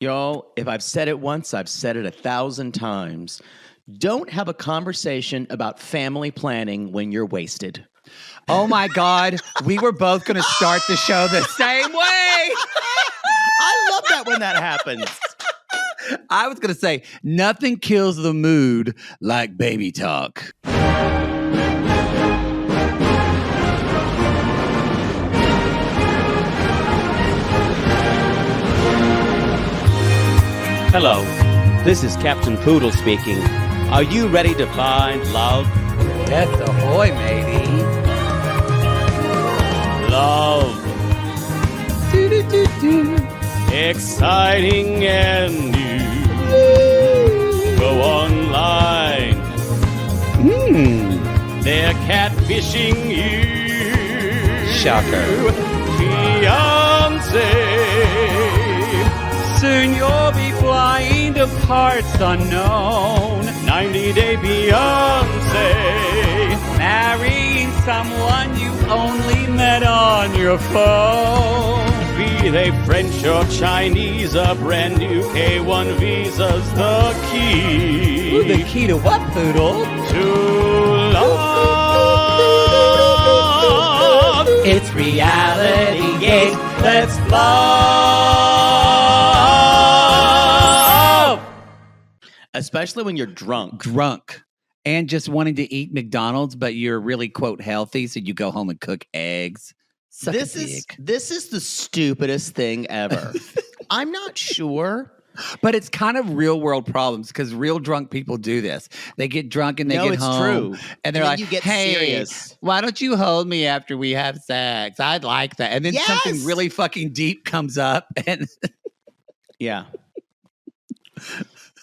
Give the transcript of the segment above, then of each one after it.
Y'all, if I've said it once, I've said it 1,000 times. Don't have a conversation about family planning when you're wasted. Oh my God. We were both going to start the show the same way. I love that when that happens. I was going to say, nothing kills the mood like baby talk. Hello, this is Captain Poodle speaking. Are you ready to find love? Yes, ahoy, matey. Love. Exciting and new. Go online. They're catfishing you. Shocker. Fiancé. Soon you'll be flying to parts unknown. 90-day Fiancé. Marrying someone you only met on your phone. Be they French or Chinese, a brand new K1 visa's the key. Ooh, the key to what, Poodle? To love. It's reality gaze. Let's love. Especially when you're drunk. And just wanting to eat McDonald's, but you're really, quote, healthy, so you go home and cook eggs. This is the stupidest thing ever. I'm not sure. But it's kind of real world problems because real drunk people do this. They get drunk and they get home. True. And they're like, you get hey, serious. Why don't you hold me after we have sex? I'd like that. And then something really fucking deep comes up. And yeah.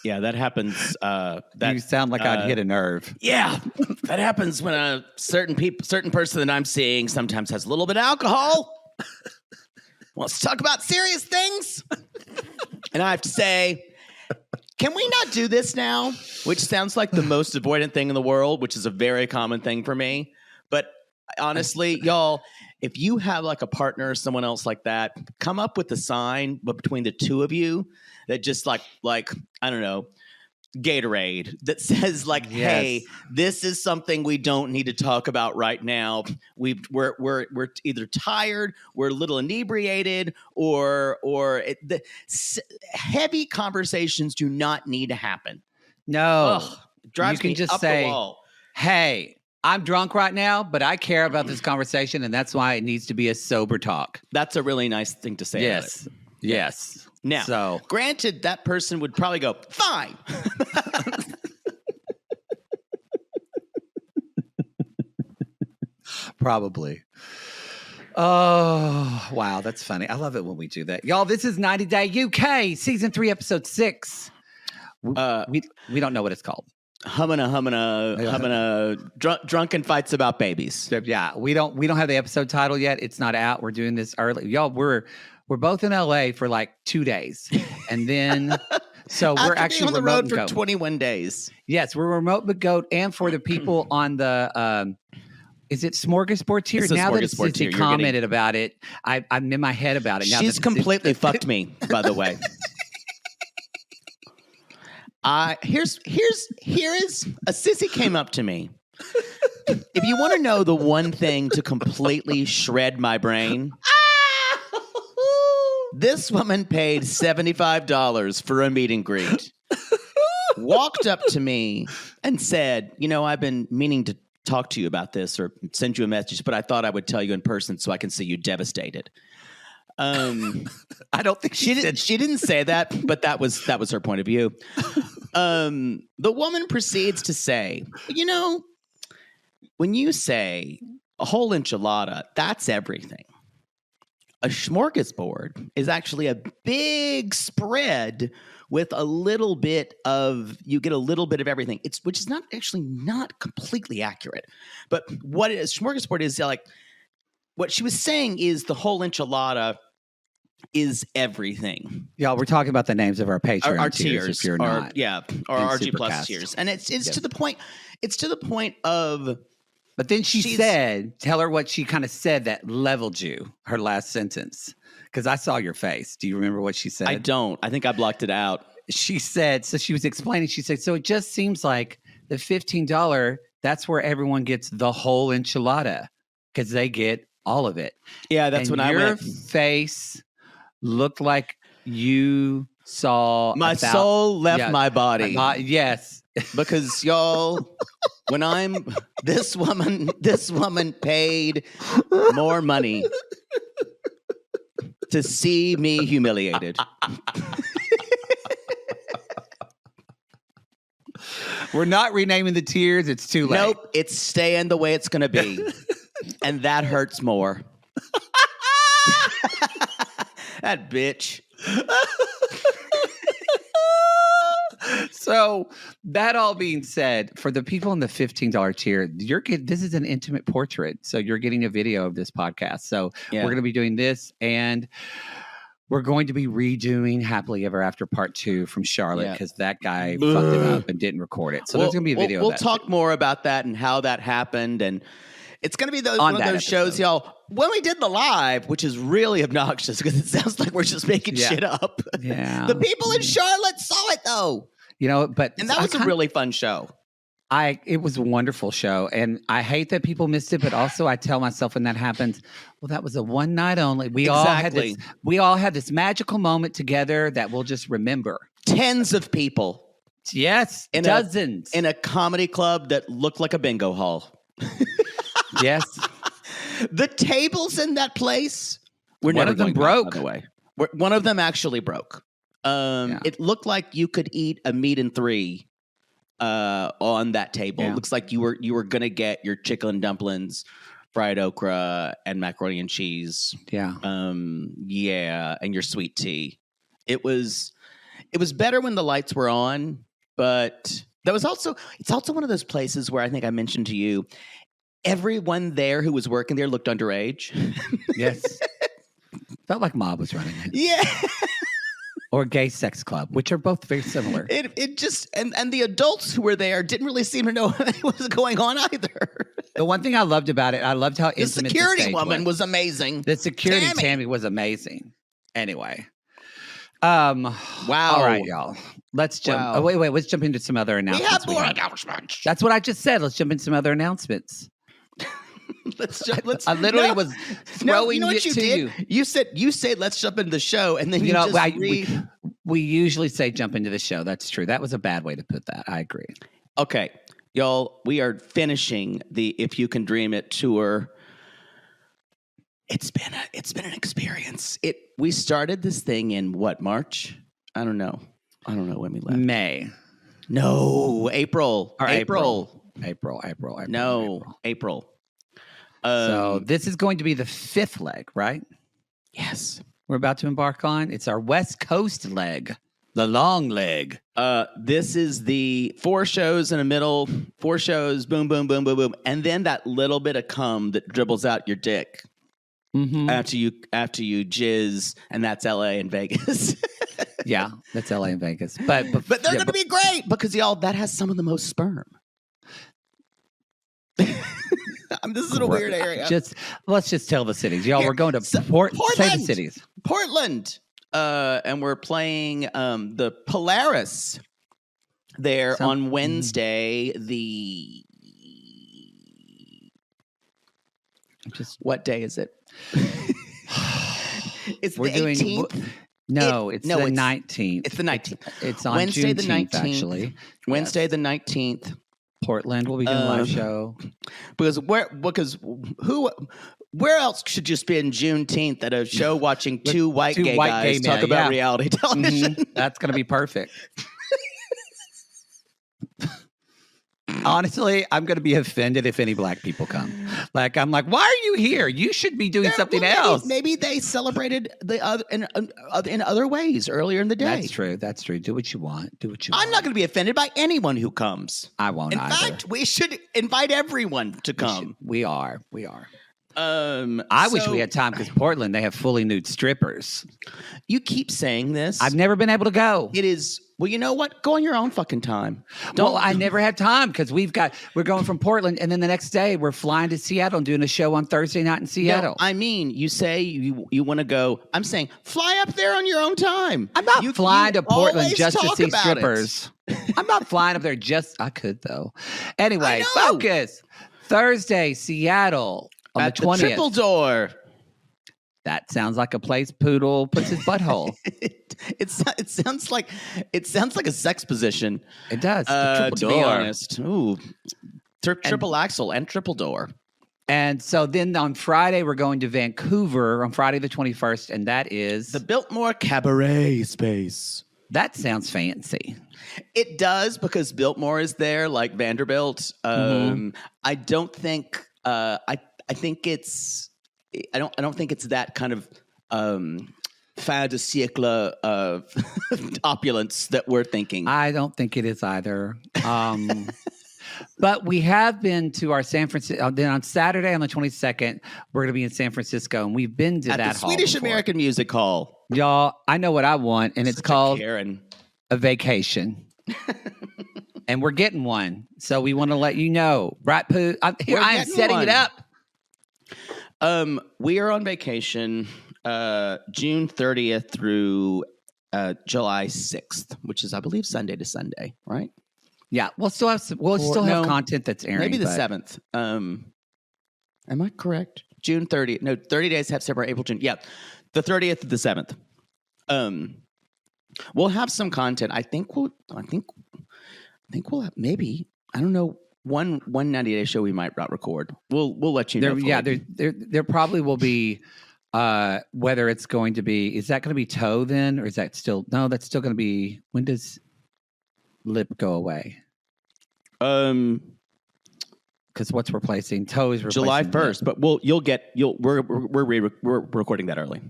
Yeah, that happens. you sound like I'd hit a nerve. Yeah, that happens when a certain person that I'm seeing sometimes has a little bit of alcohol. Wants to talk about serious things. And I have to say, can we not do this now? Which sounds like the most avoidant thing in the world, which is a very common thing for me. But honestly, y'all, if you have like a partner or someone else like that, come up with a sign, but between the two of you that just like I don't know, Gatorade that says like, hey, this is something we don't need to talk about right now. We're either tired, we're a little inebriated, heavy conversations do not need to happen. No, drives you can me just up say, the wall. hey, I'm drunk right now, but I care about this conversation, and that's why it needs to be a sober talk. That's a really nice thing to say. Yes. About it. Yes. Now, granted, that person would probably go, fine. Probably. Oh, wow. That's funny. I love it when we do that. Y'all, this is 90 Day UK, Season 3, Episode 6. We don't know what it's called. Drunken fights about babies. Yeah, we don't have the episode title yet. It's not out. We're doing this early. Y'all, we're both in LA for like 2 days. And then so we're actually on the road for 21 days. Yes, we're remote but goat. And for the people on the is it Smorgasbord tier? Now that Sissy commented about it, I'm in my head about it. Now she's completely fucked me, by the way. Here is a sissy came up to me. If you want to know the one thing to completely shred my brain, this woman paid $75 for a meet and greet. Walked up to me and said, I've been meaning to talk to you about this or send you a message, but I thought I would tell you in person so I can see you devastated. I don't think she didn't say that, but that was her point of view. The woman proceeds to say, when you say a whole enchilada, that's everything. A smorgasbord is actually a big spread with a little bit of everything. Which is not completely accurate. But what a smorgasbord is like, what she was saying is the whole enchilada is everything. Y'all, we're talking about the names of our Patreon our tiers. If you're not, our RG Plus tiers, and it's to the point. It's to the point of But then she said, tell her what she kind of said that leveled you, her last sentence. Because I saw your face. Do you remember what she said? I don't. I think I blocked it out. She said, so she was explaining, she said, so it just seems like the $15, that's where everyone gets the whole enchilada because they get all of it. Yeah, that's when I went. Your face looked like you saw my soul left my body. Yes. Because y'all, when this woman paid more money to see me humiliated. We're not renaming the tears. It's too late. Nope. It's staying the way it's going to be. And that hurts more. That bitch. So that all being said, for the people in the $15 tier, this is an intimate portrait. So you're getting a video of this podcast. So we're going to be doing this, and we're going to be redoing Happily Ever After Part 2 from Charlotte because that guy fucked it up and didn't record it. So there's going to be a video We'll of that talk too. more about that and how that happened. And it's going to be one of those shows, y'all. When we did the live, which is really obnoxious because it sounds like we're just making shit up. Yeah. The people in Charlotte saw it, though. And that was a really fun show. It was a wonderful show, and I hate that people missed it, but also I tell myself when that happens, well, that was a one night only. We all had this magical moment together that we'll just remember. Tens of people. Yes, dozens. In a comedy club that looked like a bingo hall. Yes. The tables in that place were one never of them going broke. Back, by the way. One of them actually broke. It looked like you could eat a meat and three on that table. It looks like you were gonna get your chicken dumplings, fried okra, and macaroni and cheese. Yeah. And your sweet tea. It was better when the lights were on, but it's also one of those places where I think I mentioned to you, everyone there who was working there looked underage. Yes. Felt like Mob was running it. Yeah. Or Gay Sex Club, which are both very similar. It just and the adults who were there didn't really seem to know what was going on either. The one thing I loved about it, I loved how the intimate security woman was amazing. The security Tammy was amazing. Anyway. Wow. All right, y'all. Let's jump. Wow. Oh, wait. Let's jump into some other announcements. We have more announcements. That's what I just said. Let's jump into some other announcements. I literally was throwing it to you. You said let's jump into the show, and then we usually say jump into the show. That's true. That was a bad way to put that. I agree. Okay, y'all, we are finishing the If You Can Dream It tour. It's been an experience. We started this thing in March? I don't know when we left. May. No, April. April. No, April. So this is going to be the fifth leg, right? Yes. We're about to embark on. It's our West Coast leg, the long leg. This is the 4 shows in the middle, 4 shows, boom, boom, boom, boom, boom. And then that little bit of cum that dribbles out your dick after you jizz, and that's LA and Vegas. Yeah, that's LA and Vegas. But they're going to be great because, y'all, that has some of the most sperm. This is in a weird area. Let's just tell the cities. Y'all, we're going to Portland. Say the cities. Portland. And we're playing the Polaris there on Wednesday. What day is it? It's we're the 18th. It's the 19th. It's the 19th. It's on Wednesday the 19th, actually. Wednesday the 19th. Portland will be doing a live show. Because where else should you spend Juneteenth at a show watching two white gay guys talk about reality television? Mm-hmm. That's going to be perfect. Honestly, I'm going to be offended if any black people come. I'm like, why are you here? You should be doing something else. Maybe they celebrated in other ways earlier in the day. That's true. Do what you want. I'm not going to be offended by anyone who comes. I won't. In fact, we should invite everyone to come. We are. I wish we had time because Portland, they have fully nude strippers. You keep saying this. I've never been able to go. It is. Well, you know what? Go on your own fucking time. I never had time because we're going from Portland, and then the next day we're flying to Seattle and doing a show on Thursday night in Seattle. No, I mean, you say you want to go. I'm saying fly up there on your own time. I'm not flying to Portland just to see strippers. I'm not flying up there I could though. Anyway, focus. Thursday, Seattle on the 20th. Triple Door. That sounds like a place Poodle puts his butthole. It sounds like a sex position. It does. To be honest. Ooh. Triple axle and triple door. And so then on Friday, we're going to Vancouver on Friday the 21st, and that is the Biltmore Cabaret Space. That sounds fancy. It does because Biltmore is there, like Vanderbilt. I don't think. I think it's. I don't think it's that kind of fin de siècle of opulence that we're thinking. I don't think it is either. But we have been to our San Francisco. Then on Saturday on the 22nd, we're going to be in San Francisco, and we've been to that the Swedish American Music Hall. Y'all, I know what I want, and it's called Karen. A vacation. And we're getting one. So we want to let you know. Right, Pooh? I am setting it up. We are on vacation June 30th through July 6th, which is, I believe, Sunday to Sunday, right? Yeah, we'll still have content that's airing. Maybe the 7th. Am I correct? June 30th. No, 30 days have September, April, June. Yeah, the 30th to the 7th. We'll have some content. I think we'll have maybe, I don't know, one 90-day show we might not record. We'll let you know. There probably will be whether it's going to be, is that going to be toe then, or is that still, no, that's still going to be, when does lip go away? Because what's replacing toe is replacing July 1st, but we're recording that early.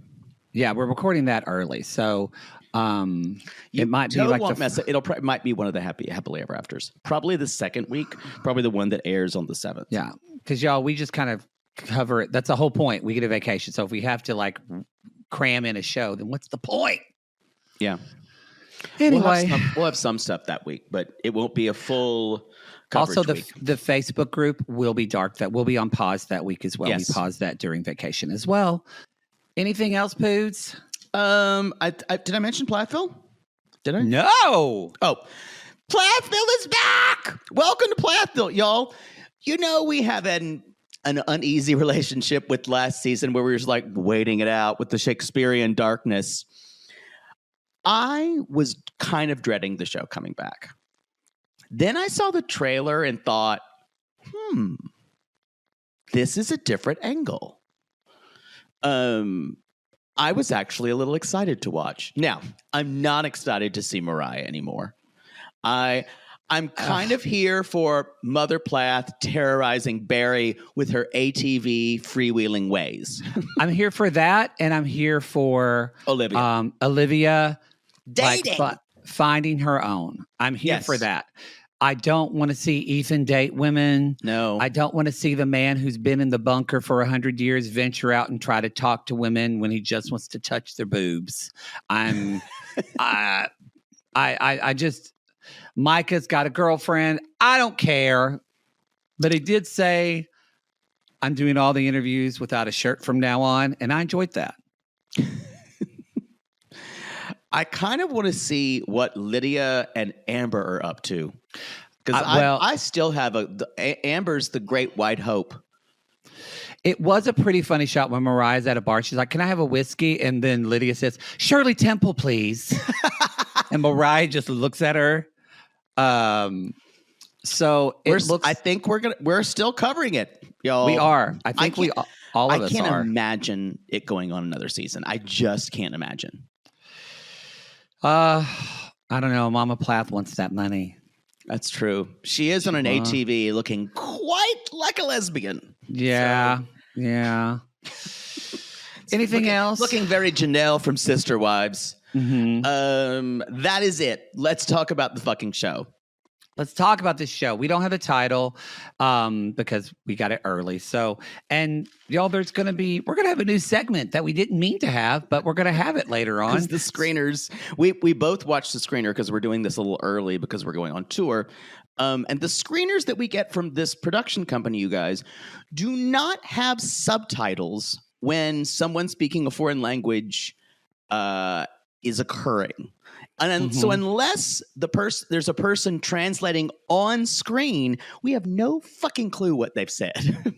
Yeah, we're recording that early, so it might be like won't mess it. It'll might be one of the happily ever afters. Probably the second week. Probably the one that airs on the 7th. Yeah, because y'all, we just kind of cover it. That's the whole point. We get a vacation, so if we have to like cram in a show, then what's the point? Yeah. Anyway, we'll have some stuff that week, but it won't be a full coverage also, week. the Facebook group will be dark. That will be on pause that week as well. Yes. We paused that during vacation as well. Anything else, Poods? Did I mention Plathville? Did I? No. Oh, Plathville is back. Welcome to Plathville, y'all. You know, we have an uneasy relationship with last season where we were just like waiting it out with the Shakespearean darkness. I was kind of dreading the show coming back. Then I saw the trailer and thought, this is a different angle. I was actually a little excited to watch. Now, I'm not excited to see Mariah anymore. I'm kind of here for Mother Plath terrorizing Barry with her ATV freewheeling ways. I'm here for that, and I'm here for Olivia dating, like, finding her own. I'm here for that. I don't want to see Ethan date women. No. I don't want to see the man who's been in the bunker for 100 years venture out and try to talk to women when he just wants to touch their boobs. I just, Micah's got a girlfriend. I don't care. But he did say, I'm doing all the interviews without a shirt from now on. And I enjoyed that. I kind of want to see what Lydia and Amber are up to. Because I still have Amber's the great white hope. It was a pretty funny shot when Mariah's at a bar. She's like, can I have a whiskey? And then Lydia says, Shirley Temple, please. And Mariah just looks at her. So I think we're still covering it, y'all. We are. I think all of us are. I can't imagine it going on another season. I just can't imagine. I don't know. Mama Plath wants that money. That's true. She is on an ATV looking quite like a lesbian. Yeah. So. Yeah. Anything else? Looking very Janelle from Sister Wives. Mm-hmm. That is it. Let's talk about the fucking show. Let's talk about this show. We don't have a title because we got it early. So, and y'all, we're going to have a new segment that we didn't mean to have, but we're going to have it later on. The screeners, we both watched the screener because we're doing this a little early because we're going on tour. And the screeners that we get from this production company, you guys, do not have subtitles when someone speaking a foreign language is occurring. And so unless there's a person translating on screen, we have no fucking clue what they've said.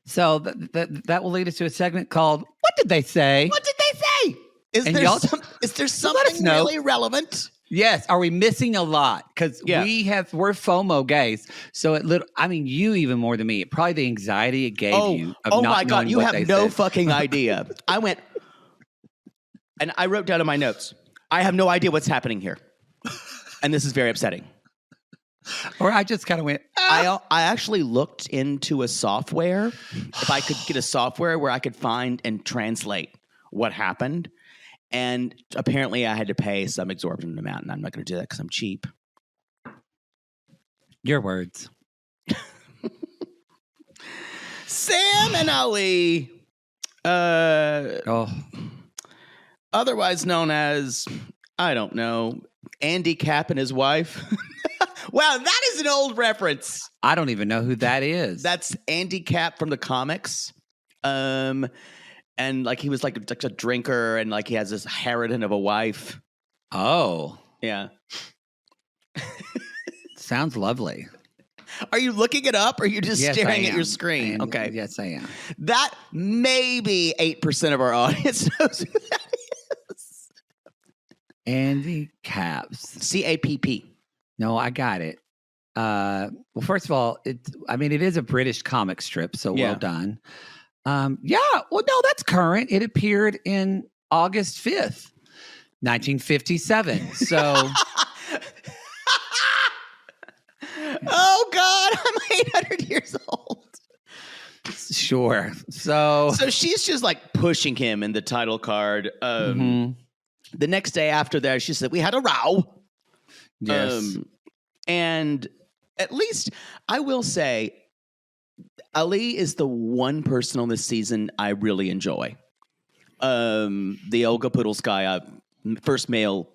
So that will lead us to a segment called "What Did They Say?" What did they say? Is there something really relevant? Yes. Are we missing a lot? Because we're FOMO gays. So you even more than me. Probably the anxiety it gave you. Oh my God! You have no fucking idea. I went and I wrote down in my notes. I have no idea what's happening here. And this is very upsetting. Or I just kind of went, I actually looked into a software, if I could get a software where I could find and translate what happened. And apparently I had to pay some exorbitant amount, and I'm not going to do that because I'm cheap. Your words. Sam and Ali, otherwise known as, I don't know, Andy Capp and his wife. Wow, that is an old reference. I don't even know who that is. That's Andy Capp from the comics. And like he was like a drinker, and like he has this harridan of a wife. Oh. Yeah. Sounds lovely. Are you looking it up, or are you just staring at your screen? Okay. Yes, I am. That maybe 8% of our audience knows who that is. Andy Capps. C-A-P-P. No, I got it. Well, first of all, it is a British comic strip, so well done. Well, no, that's current. It appeared in August 5th, 1957. So... Oh, God, I'm 800 years old. Sure. So she's just like pushing him in the title card. The next day after that, she said, we had a row. Yes. And at least I will say, Ali is the one person on this season I really enjoy. The Olga Pudlskaya, first male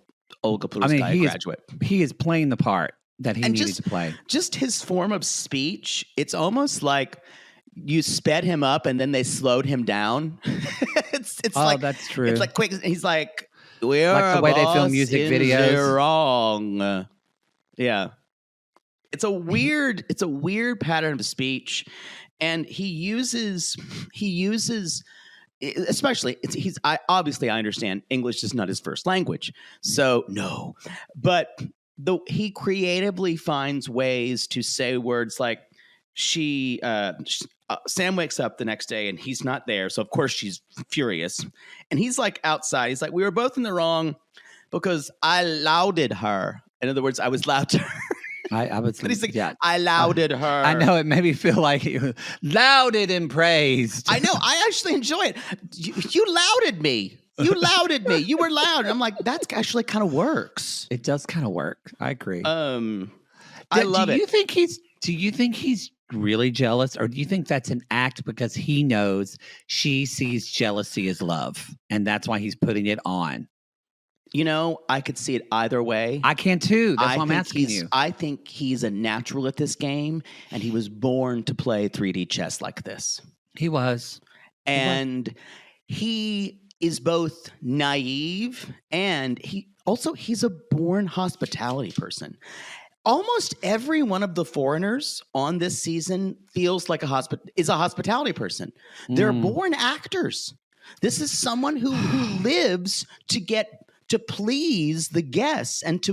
Olga Pudlskaya graduate. He is playing the part that he needed to play. Just his form of speech, it's almost like you sped him up and then they slowed him down. it's like that's true. It's like quick. He's like, we're like the way they film music videos. Wrong. Yeah. It's a weird pattern of speech, and he uses especially I understand English is not his first language, so no, but he creatively finds ways to say words like Sam wakes up the next day and he's not there, so of course she's furious, and he's like outside. He's like, we were both in the wrong because I lauded her. In other words, I was loud to her. I was. But he's like, I lauded her. I know, it made me feel like you lauded and praised. I know. I actually enjoy it. You lauded me. You lauded me. You were loud. And I'm like, that's actually kind of works. It does kind of work. I agree. I love it. Do you think he's really jealous, or do you think that's an act because he knows she sees jealousy as love, and that's why he's putting it on? You know, I could see it either way. I can too. That's why I'm asking you. I think he's a natural at this game, and he was born to play 3D chess like this. He was. And he is both naive, and he's a born hospitality person. Almost every one of the foreigners on this season feels like is a hospitality person. They're born actors. This is someone who lives to please the guests and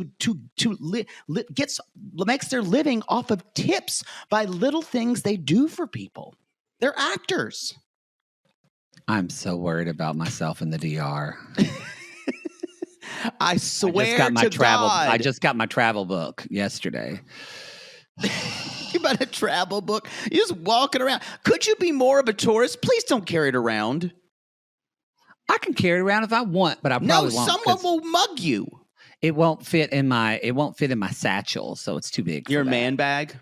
makes their living off of tips by little things they do for people. They're actors. I'm so worried about myself in the DR. I swear I just got my travel book yesterday. You bought a travel book? You're just walking around. Could you be more of a tourist? Please don't carry it around. I can carry it around if I want, but I probably won't. Someone will mug you. it won't fit in my satchel, so it's too big. Your for that. man bag?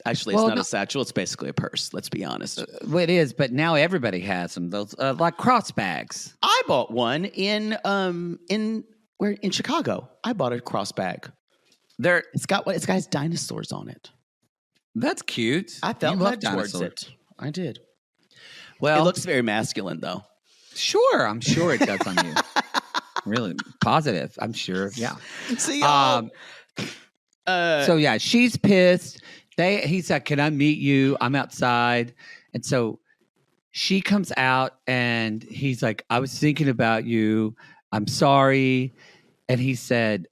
Actually, it's not a satchel. It's basically a purse. Let's be honest. Well, it is, but now everybody has them. Those like cross bags. I bought one in Chicago. I bought a cross bag. It's got dinosaurs on it. That's cute. I felt led towards it. I did. Well, it looks very masculine, though. Sure, I'm sure it does on you. Really positive. I'm sure. Yeah. See, so yeah, she's pissed. He said, "Can I meet you? I'm outside." And so she comes out and he's like, "I was thinking about you. I'm sorry." And he said,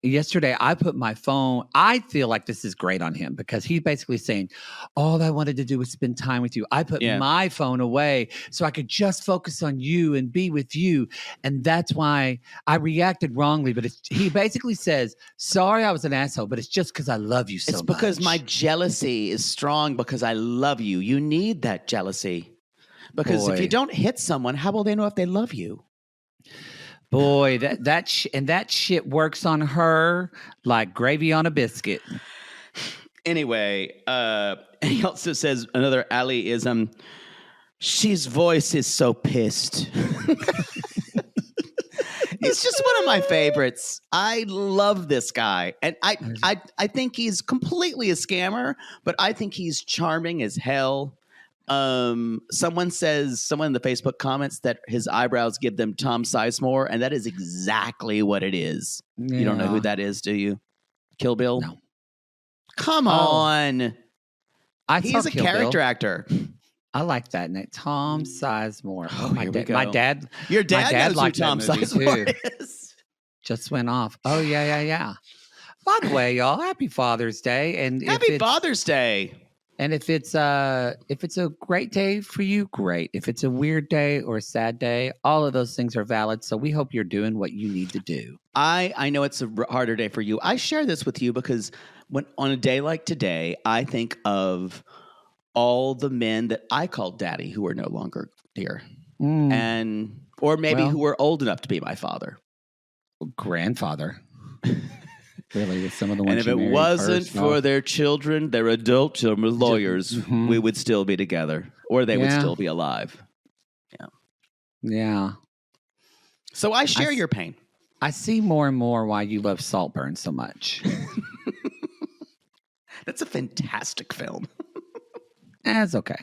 "Yesterday I put my phone." I feel like this is great on him because he's basically saying, all I wanted to do was spend time with you. I put my phone away so I could just focus on you and be with you. And that's why I reacted wrongly. But he basically says, sorry, I was an asshole, but it's just because I love you so much. It's because my jealousy is strong because I love you. You need that jealousy. Because if you don't hit someone, how will they know if they love you? Boy, that shit works on her like gravy on a biscuit. Anyway, he also says another Alley-ism. She's voice is so pissed. He's just one of my favorites. I love this guy, and I think he's completely a scammer, but I think he's charming as hell. Someone in the Facebook comments that his eyebrows give them Tom Sizemore, and that is exactly what it is. Yeah. You don't know who that is, do you? Kill Bill? No. Come on. He's a character actor. I like that name. Tom Sizemore. Oh, my dad. Your dad knows who Tom Sizemore is. Just went off. Oh, yeah. By the way, y'all, happy Father's Day. And happy Father's Day. And if it's a great day for you, great. If it's a weird day or a sad day, all of those things are valid. So we hope you're doing what you need to do. I know it's a harder day for you. I share this with you because on a day like today, I think of all the men that I called daddy who are no longer here, or maybe who were old enough to be my father, grandfather. Really, with some of the ones. And if it wasn't for their children, their adult children with lawyers, we would still be together, or they would still be alive. Yeah. So I share your pain. I see more and more why you love Saltburn so much. That's a fantastic film. That's okay.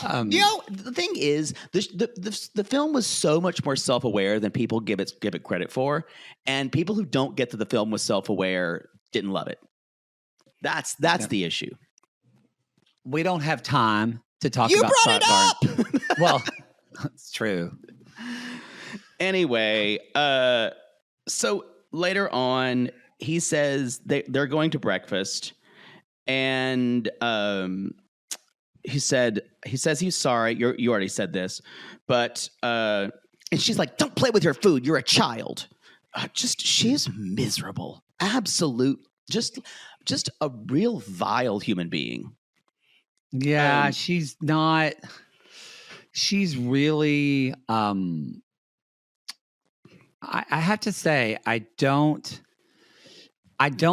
The thing is, the film was so much more self-aware than people give it credit for, and people who don't get to the film with self-aware didn't love it. That's the issue. We don't have time to talk about Saltburn. You brought it up. Well, it's true. Anyway, so later on, he says they're going to breakfast, and he says he's sorry. You already said this, but and she's like, "Don't play with your food. You're a child." She's miserable. Absolute, just a real vile human being. Yeah, she's not. She's really. I have to say, I don't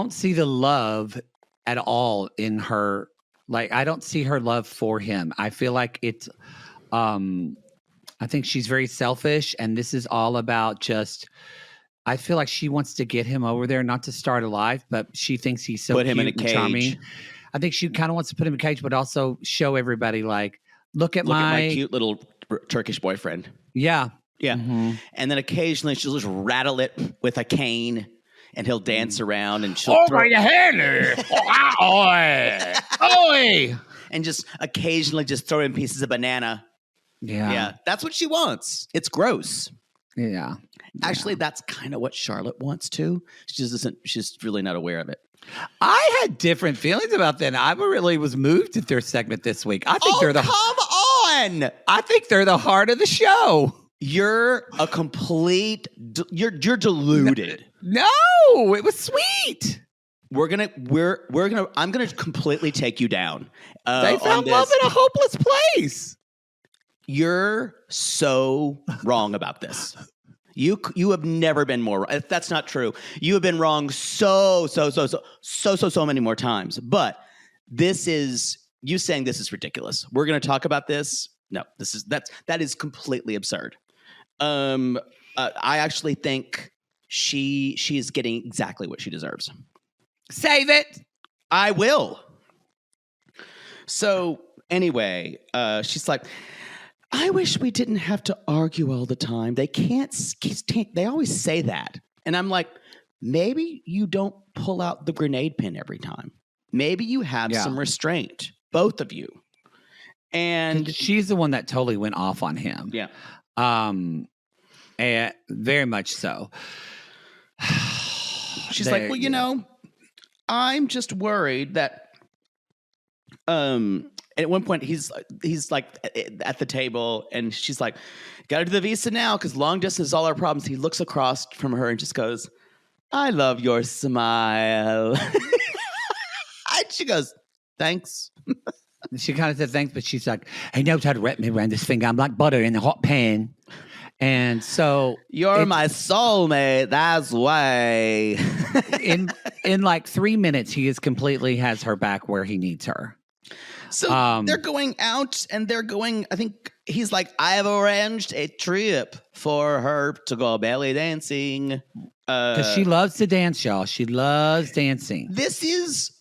see the love at all in her. Like, I don't see her love for him. I feel like it's, I think she's very selfish, and this is all about just, I feel like she wants to get him over there, not to start a life, but she thinks he's so put him cute in a cage. And charming. I think she kind of wants to put him in a cage, but also show everybody, like, look at my cute little Turkish boyfriend. Yeah. Yeah. Mm-hmm. And then occasionally she'll just rattle it with a cane, and he'll dance around, and she'll throw your hand. Oi! And just occasionally just throw in pieces of banana. Yeah. That's what she wants. It's gross. Yeah. Actually, that's kind of what Charlotte wants too. She's really not aware of it. I had different feelings about that. I really was moved at their segment this week. I think come on! I think they're the heart of the show. You're a complete. You're deluded. No, it was sweet. I'm gonna completely take you down. They found love in a hopeless place. You're so wrong about this. You have never been more wrong. If that's not true, you have been wrong so many more times. But this is you saying this is ridiculous. We're going to talk about this. No, that is completely absurd. I actually think she is getting exactly what she deserves. Save it. I will. So anyway, she's like, I wish we didn't have to argue all the time. They can't. They always say that, and I'm like, maybe you don't pull out the grenade pin every time. Maybe you have some restraint, both of you. And she's the one that totally went off on him. Yeah. And very much so. She's like, well, I'm just worried that. At one point, he's like at the table, and she's like, "Got to do the visa now because long distance is all our problems." He looks across from her and just goes, "I love your smile." And she goes, "Thanks." She kind of said thanks, but she's like, "He knows how to wrap me around this finger. I'm like butter in a hot pan." And so you're my soulmate. That's why. in like 3 minutes, he has her back where he needs her. So they're going out and I think he's like, I have arranged a trip for her to go belly dancing. Because she loves to dance, y'all. She loves dancing. This is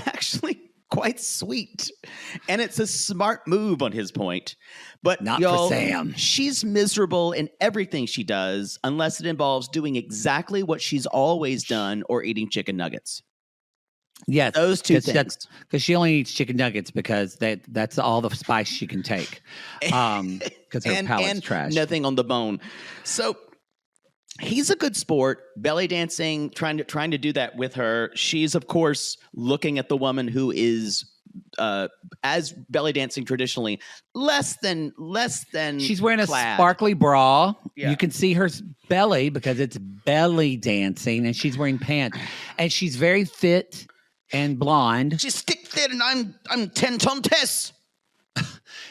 actually quite sweet. And it's a smart move on his point. But not for Sam. She's miserable in everything she does unless it involves doing exactly what she's always done or eating chicken nuggets. Yes, those two things. Because she only eats chicken nuggets because that's all the spice she can take. Because her palate's trash. Nothing on the bone. So he's a good sport, belly dancing, trying to do that with her. She's of course looking at the woman who is as belly dancing traditionally less than. She's wearing clad. A sparkly bra. Yeah. You can see her belly because it's belly dancing, and she's wearing pants, and she's very fit. And blonde. She's stick thin, and I'm 10 ton Tess.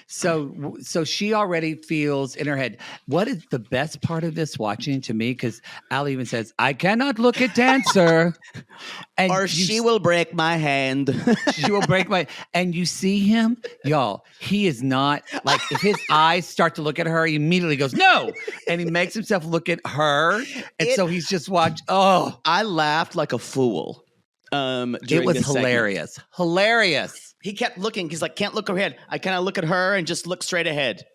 So she already feels in her head. What is the best part of this watching to me? Because Al even says, "I cannot look at dancer," and or she will break my hand. She will break my. And you see him, y'all. He is not like if his eyes start to look at her, he immediately goes no, and he makes himself look at her, and so he's just watched. Oh, I laughed like a fool. It was hilarious. Segment. Hilarious. He kept looking. He's like, can't look ahead. I kind of look at her and just look straight ahead.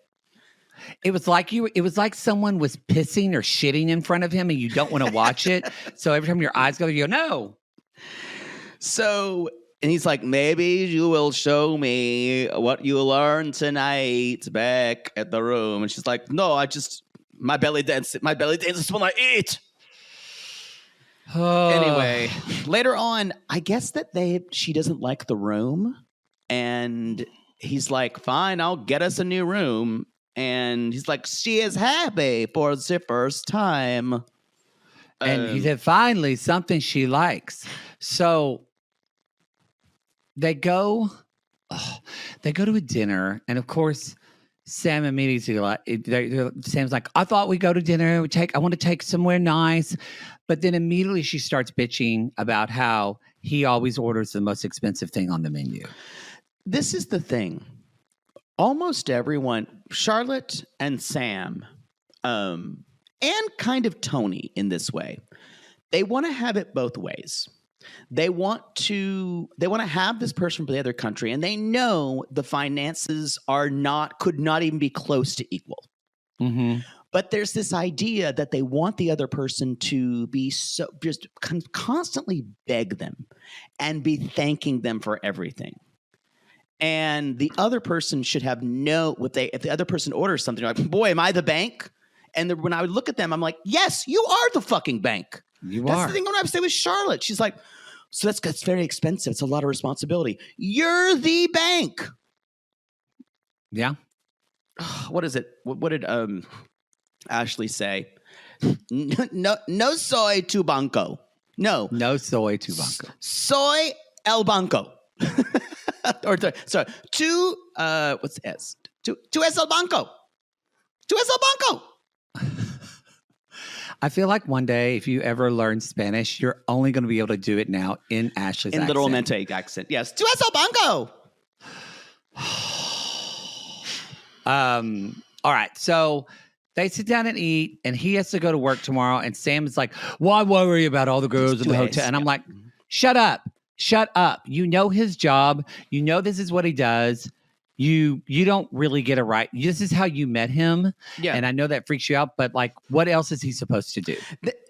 It was like someone was pissing or shitting in front of him and you don't want to watch it. So every time your eyes go, you go, no. So, and he's like, maybe you will show me what you learned tonight back at the room. And she's like, no, my belly dances when I eat. Anyway, later on, I guess that she doesn't like the room, and he's like, fine, I'll get us a new room. And he's like, she is happy for the first time. And he said, finally, something she likes. So they go to a dinner, and of course, Sam immediately Sam's like, I thought we'd go to dinner. I want to take somewhere nice. But then immediately she starts bitching about how he always orders the most expensive thing on the menu. This is the thing. Almost everyone, Charlotte and Sam, and kind of Tony in this way, they want to have it both ways. They want to have this person from the other country, and they know the finances could not even be close to equal. Mm-hmm. But there's this idea that they want the other person to be so just constantly beg them and be thanking them for everything. And the other person should have if the other person orders something, like, boy, am I the bank? And when I would look at them, I'm like, yes, you are the fucking bank. That's the thing when I would say with Charlotte. She's like, so that's very expensive. It's a lot of responsibility. You're the bank. Yeah. What is it? What did Ashley say? No soy to banco. No soy to banco. Soy el banco. Sorry. What's S? To es el banco. To es el banco. I feel like one day, if you ever learn Spanish, you're only going to be able to do it now in Ashley's in accent. literal mente accent. Yes. Tu eso banco. All right. So they sit down and eat, and he has to go to work tomorrow. And Sam is like, why worry about all the girls in the hotel? And I'm like, shut up. Shut up. You know his job. You know this is what he does. You don't really get it right. This is how you met him. Yeah. And I know that freaks you out, but like, what else is he supposed to do?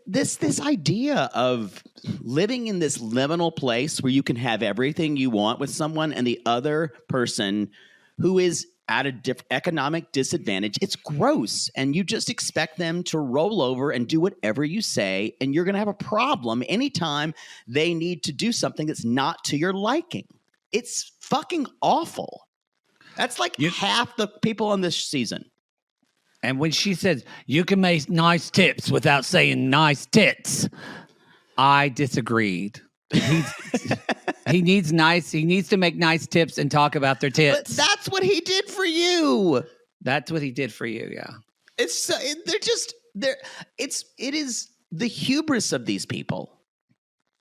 This idea of living in this liminal place where you can have everything you want with someone and the other person who is at a economic disadvantage, it's gross. And you just expect them to roll over and do whatever you say. And you're going to have a problem anytime they need to do something that's not to your liking. It's fucking awful. That's like half the people on this season. And when she says, you can make nice tips without saying nice tits, I disagreed. He needs to make nice tips and talk about their tits. But that's what he did for you. That's what he did for you, yeah. It is the hubris of these people.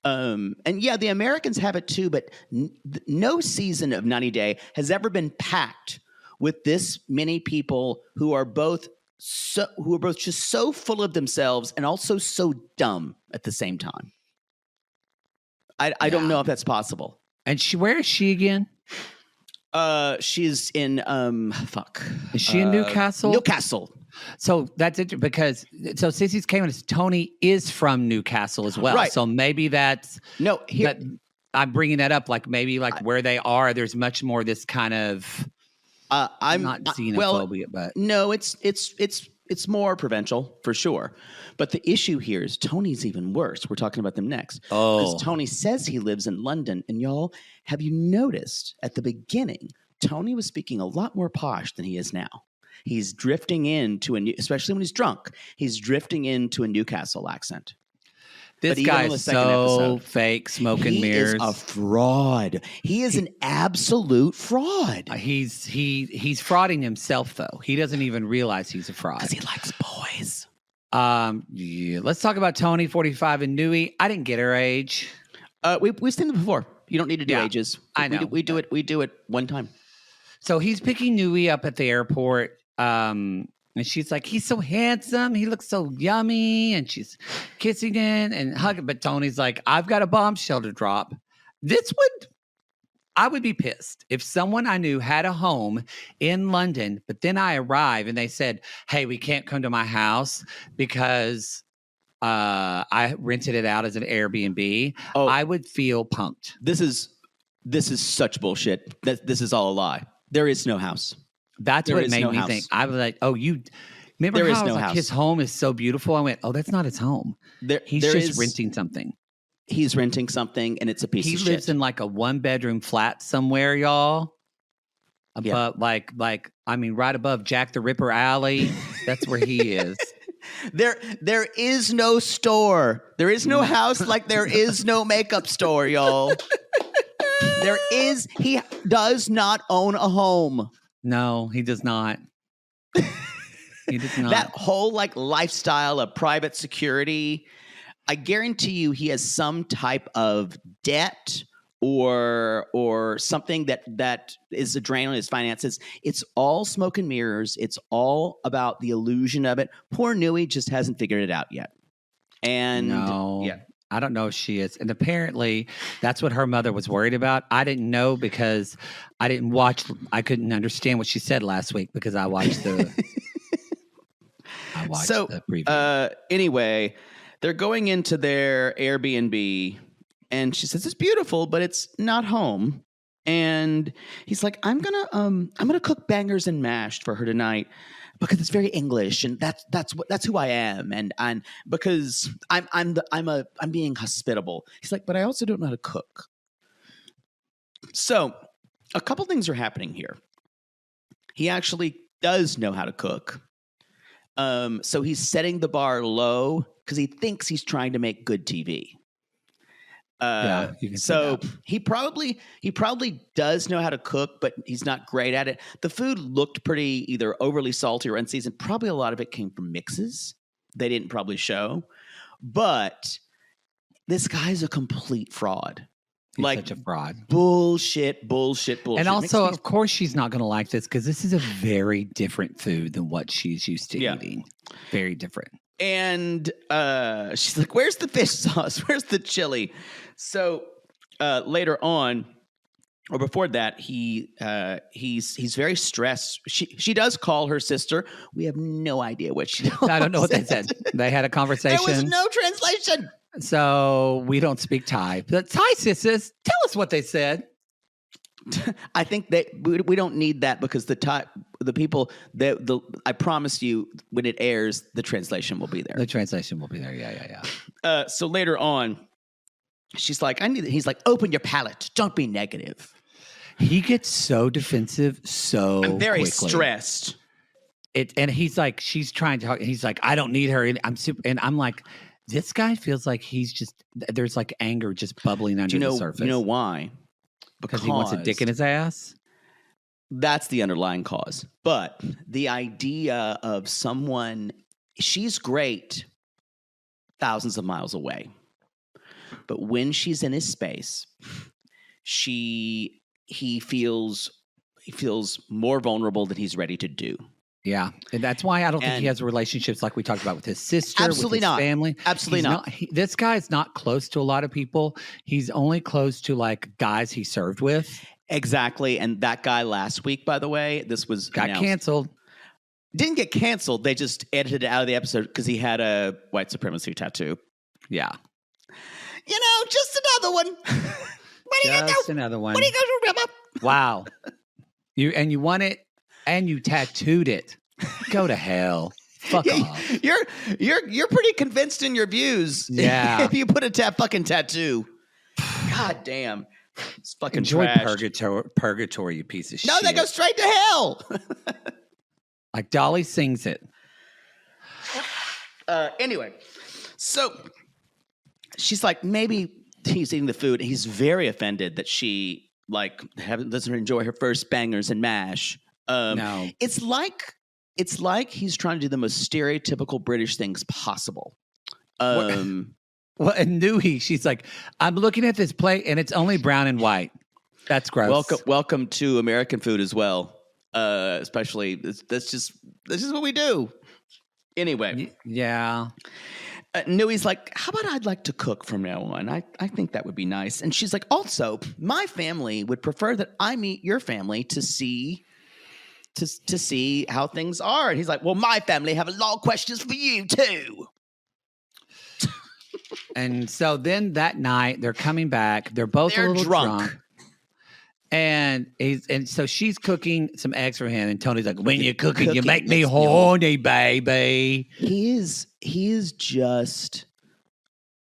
And yeah, the Americans have it too, but no season of 90 Day has ever been packed with this many people who are both just so full of themselves and also so dumb at the same time. I don't know if that's possible. And where is she again? She's in Is she in Newcastle? Newcastle. So that's it because Sissy's came and Tony is from Newcastle as well. Right. So maybe that's I'm bringing that up. Like maybe where they are, there's much more this kind of. I'm not xenophobia, but no, it's more provincial for sure. But the issue here is Tony's even worse. We're talking about them next. Because Tony says he lives in London, and y'all, have you noticed at the beginning, Tony was speaking a lot more posh than he is now. He's drifting into especially when he's drunk, he's drifting into a Newcastle accent. This guy is so fake, smoking mirrors. He is a fraud. He is an absolute fraud. He's frauding himself, though. He doesn't even realize he's a fraud. Because he likes boys. Yeah. Let's talk about Tony, 45, and Nui. I didn't get her age. We've seen them before. You don't need to do ages. I know. We do it one time. So he's picking Nui up at the airport. And she's like, he's so handsome. He looks so yummy. And she's kissing him and hugging. But Tony's like, I've got a bombshell to drop. I would be pissed if someone I knew had a home in London, but then I arrive and they said, hey, we can't come to my house because I rented it out as an Airbnb. I would feel punked. This is such bullshit. This is all a lie. There is no house. That's what made me think. I was like, you remember how like, his home is so beautiful? I went, that's not his home. He's just renting something. He's renting something, and it's a piece of shit. He lives in like a 1-bedroom flat somewhere, y'all. But like right above Jack the Ripper Alley. That's where he is. There is no store. There is no house like there is no makeup store, y'all. He does not own a home. No, he does not. He does not. That whole lifestyle of private security, I guarantee you he has some type of debt or something that is a drain on his finances. It's all smoke and mirrors. It's all about the illusion of it. Poor Nui just hasn't figured it out yet. And I don't know if she is. And apparently that's what her mother was worried about. I didn't know because I didn't watch. I couldn't understand what she said last week because I watched the the preview. Anyway, they're going into their Airbnb and she says, it's beautiful, but it's not home. And he's like, I'm gonna cook bangers and mashed for her tonight. Because it's very English, and that's who I am, and because I'm being hospitable. He's like, but I also don't know how to cook. So, a couple things are happening here. He actually does know how to cook. So he's setting the bar low because he thinks he's trying to make good TV. So he probably does know how to cook, but he's not great at it. The food looked pretty either overly salty or unseasoned. Probably a lot of it came from mixes. they didn't probably show. But this guy's a complete fraud. He's such a fraud. Bullshit. And also, of course, she's not going to like this because this is a very different food than what she's used to eating. Very different. And she's like, where's the fish sauce? Where's the chili? So later on, or before that, he's very stressed. She does call her sister. We have no idea what she I don't know what they said. They had a conversation. There was no translation. So we don't speak Thai. But Thai sisters, tell us what they said. I think that we don't need that because the people I promise you when it airs, the translation will be there. The translation will be there. Yeah. So later on, she's like, he's like, open your palate. Don't be negative. He gets so defensive I'm very quickly. Stressed. And he's like, she's trying to, he's like, I don't need her. And I'm like, this guy feels like he's just, there's like anger just bubbling under the surface. You know why? Because he wants a dick in his ass? That's the underlying cause. But the idea of someone, she's great thousands of miles away. But when she's in his space, he feels more vulnerable than he's ready to do. Yeah, and that's why I don't think he has relationships like we talked about with his sister, absolutely with his not. family. Absolutely not. This guy's not close to a lot of people. He's only close to like guys he served with. Exactly, and that guy last week, by the way, this was got announced. canceled. Didn't get canceled. They just edited it out of the episode because he had a white supremacy tattoo. Yeah. Just another one. Just another one. What are you going to remember? Wow. You won it and you tattooed it. Go to hell. Fuck off. You're pretty convinced in your views. Yeah. If you put a fucking tattoo. God damn. It's fucking Enjoy trash. purgatory, you piece of shit. No, they go straight to hell. Like Dolly sings it. Anyway, so she's like, maybe he's eating the food. He's very offended that she doesn't enjoy her first bangers and mash. No, it's like he's trying to do the most stereotypical British things possible. Well, and she's like, I'm looking at this plate and it's only brown and white. That's gross. Welcome to American food as well. Especially this is what we do. Anyway, yeah. Newey's like, how about I'd like to cook from now on? I think that would be nice. And she's like, also, my family would prefer that I meet your family to see how things are. And he's like, well, my family have a lot of questions for you too. And so then that night they're coming back. They're both a little drunk. And so she's cooking some eggs for him, and Tony's like, "When you're cooking, you make me horny, baby." He is just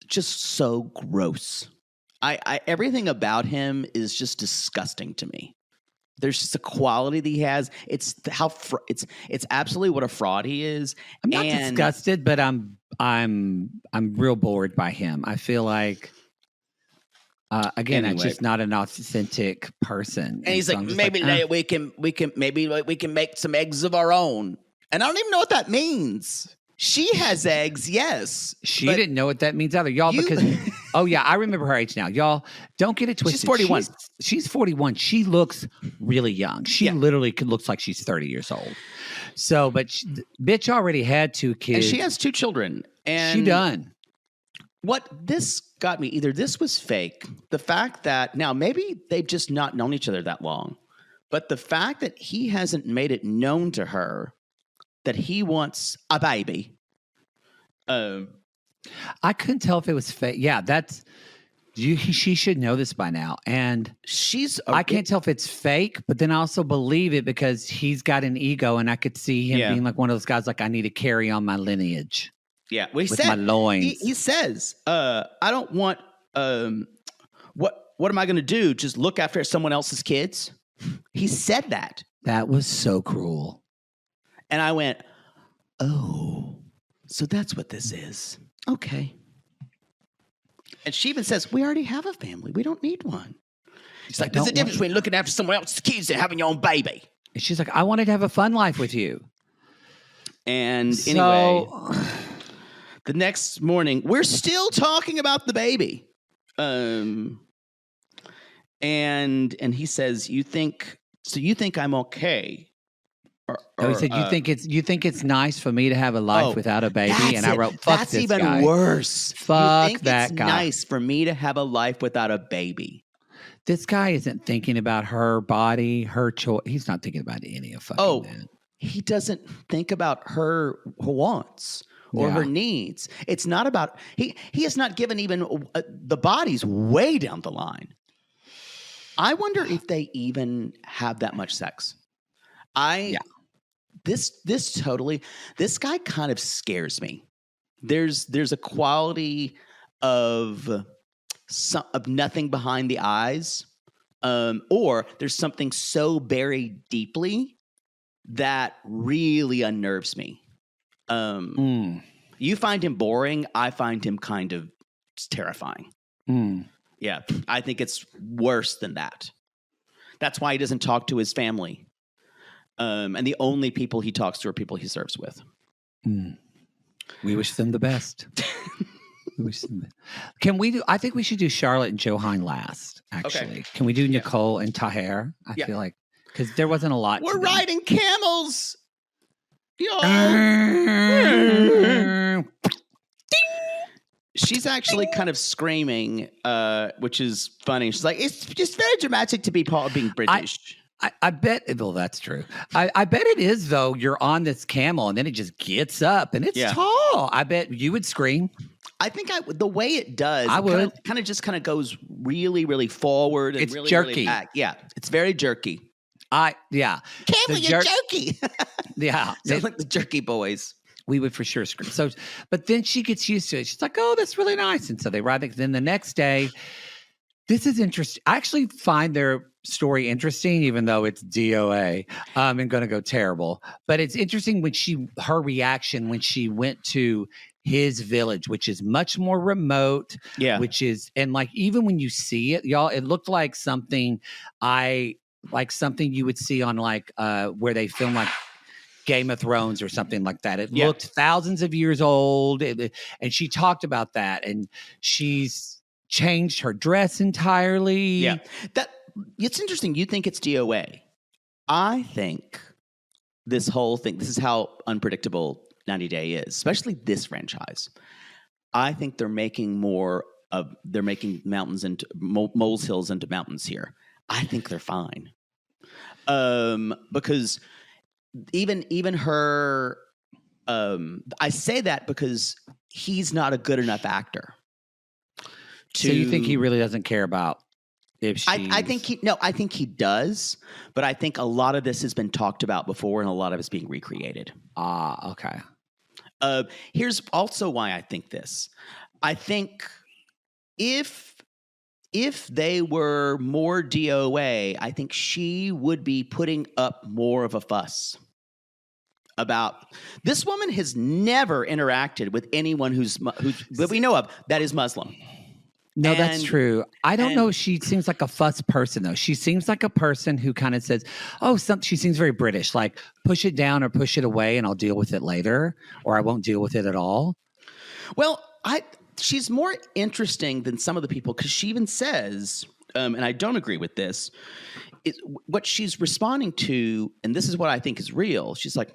so gross. I everything about him is just disgusting to me. There's just a quality that he has. It's absolutely what a fraud he is. I'm not disgusted, but I'm real bored by him. I feel like. Again, anyway. I'm just not an authentic person. And he's like, maybe we can make some eggs of our own. And I don't even know what that means. She has eggs, yes. She didn't know what that means either, y'all. Because oh yeah, I remember her age now, y'all. Don't get it twisted. She's 41. She's 41. She looks really young. She literally looks like she's 30 years old. So, but bitch already had 2 kids. And she has 2 children. And she done. What this got me, either this was fake, the fact that now maybe they've just not known each other that long, but the fact that he hasn't made it known to her that he wants a baby. I couldn't tell if it was fake. Yeah, she should know this by now. And I can't tell if it's fake, but then I also believe it because he's got an ego, and I could see him being like one of those guys like, I need to carry on my lineage. Yeah, well, with my loins. He says, I don't want, what am I going to do? Just look after someone else's kids? He said that. That was so cruel. And I went, oh, so that's what this is. Okay. And she even says, we already have a family. We don't need one. She's like, there's a difference between looking after someone else's kids and having your own baby. And she's like, I wanted to have a fun life with you. And anyway... the next morning, we're still talking about the baby. And he says, you think I'm okay? He said, you think it's nice for me to have a life without a baby? And I wrote, fuck that's this even guy. worse. Fuck you think that it's guy. Nice for me to have a life without a baby. This guy isn't thinking about her body, her choice. He's not thinking about any of fucking that. He doesn't think about her wants or her needs. It's not about he has not given even the body's way down the line. I wonder if they even have that much sex. This guy kind of scares me. There's a quality of nothing behind the eyes, or there's something so buried deeply that really unnerves me. You find him boring. I find him kind of terrifying. Yeah, I think it's worse than that. That's why he doesn't talk to his family. And the only people he talks to are people he serves with. We wish them the best. Can we do? I think we should do Charlotte and Johan last. Actually, okay. Can we do Nicole and Taher? I feel like because there wasn't a lot. We're riding camels. She's actually kind of screaming, which is funny. She's like, "It's just very dramatic to be part of being British." I bet. Well, that's true. I bet it is though. You're on this camel and then it just gets up and it's tall. I bet you would scream. I think the way it does, I would kind of goes really, really forward. And it's really, jerky. Really back. Yeah, it's very jerky. Camel, you're jerky. Yeah, sounds like the Jerky Boys. We would for sure scream. So, but then she gets used to it. She's like, "Oh, that's really nice." And so they ride it. Then the next day, this is interesting. I actually find their story interesting, even though it's DOA and going to go terrible. But it's interesting when her reaction when she went to his village, which is much more remote. Yeah. And like even when you see it, y'all, it looked like something something you would see on like where they film like Game of Thrones or something like that. It looked thousands of years old. And she talked about that. And she's changed her dress entirely. Yeah. It's interesting. You think it's DOA. I think this whole thing, this is how unpredictable 90 Day is, especially this franchise. I think they're making mountains into molehills into mountains here. I think they're fine. Because even her, I say that because he's not a good enough actor. So you think he really doesn't care about if she? I think he does, but I think a lot of this has been talked about before, and a lot of it's being recreated. Okay. Here's also why I think this. I think if they were more DOA, I think she would be putting up more of a fuss about this woman has never interacted with anyone who that we know of that is Muslim. No, that's true. I don't know. She seems like a fuss person, though. She seems like a person who kind of says, she seems very British, like push it down or push it away and I'll deal with it later, or I won't deal with it at all. Well, she's more interesting than some of the people because she even says, and I don't agree with this, what she's responding to, and this is what I think is real. She's like,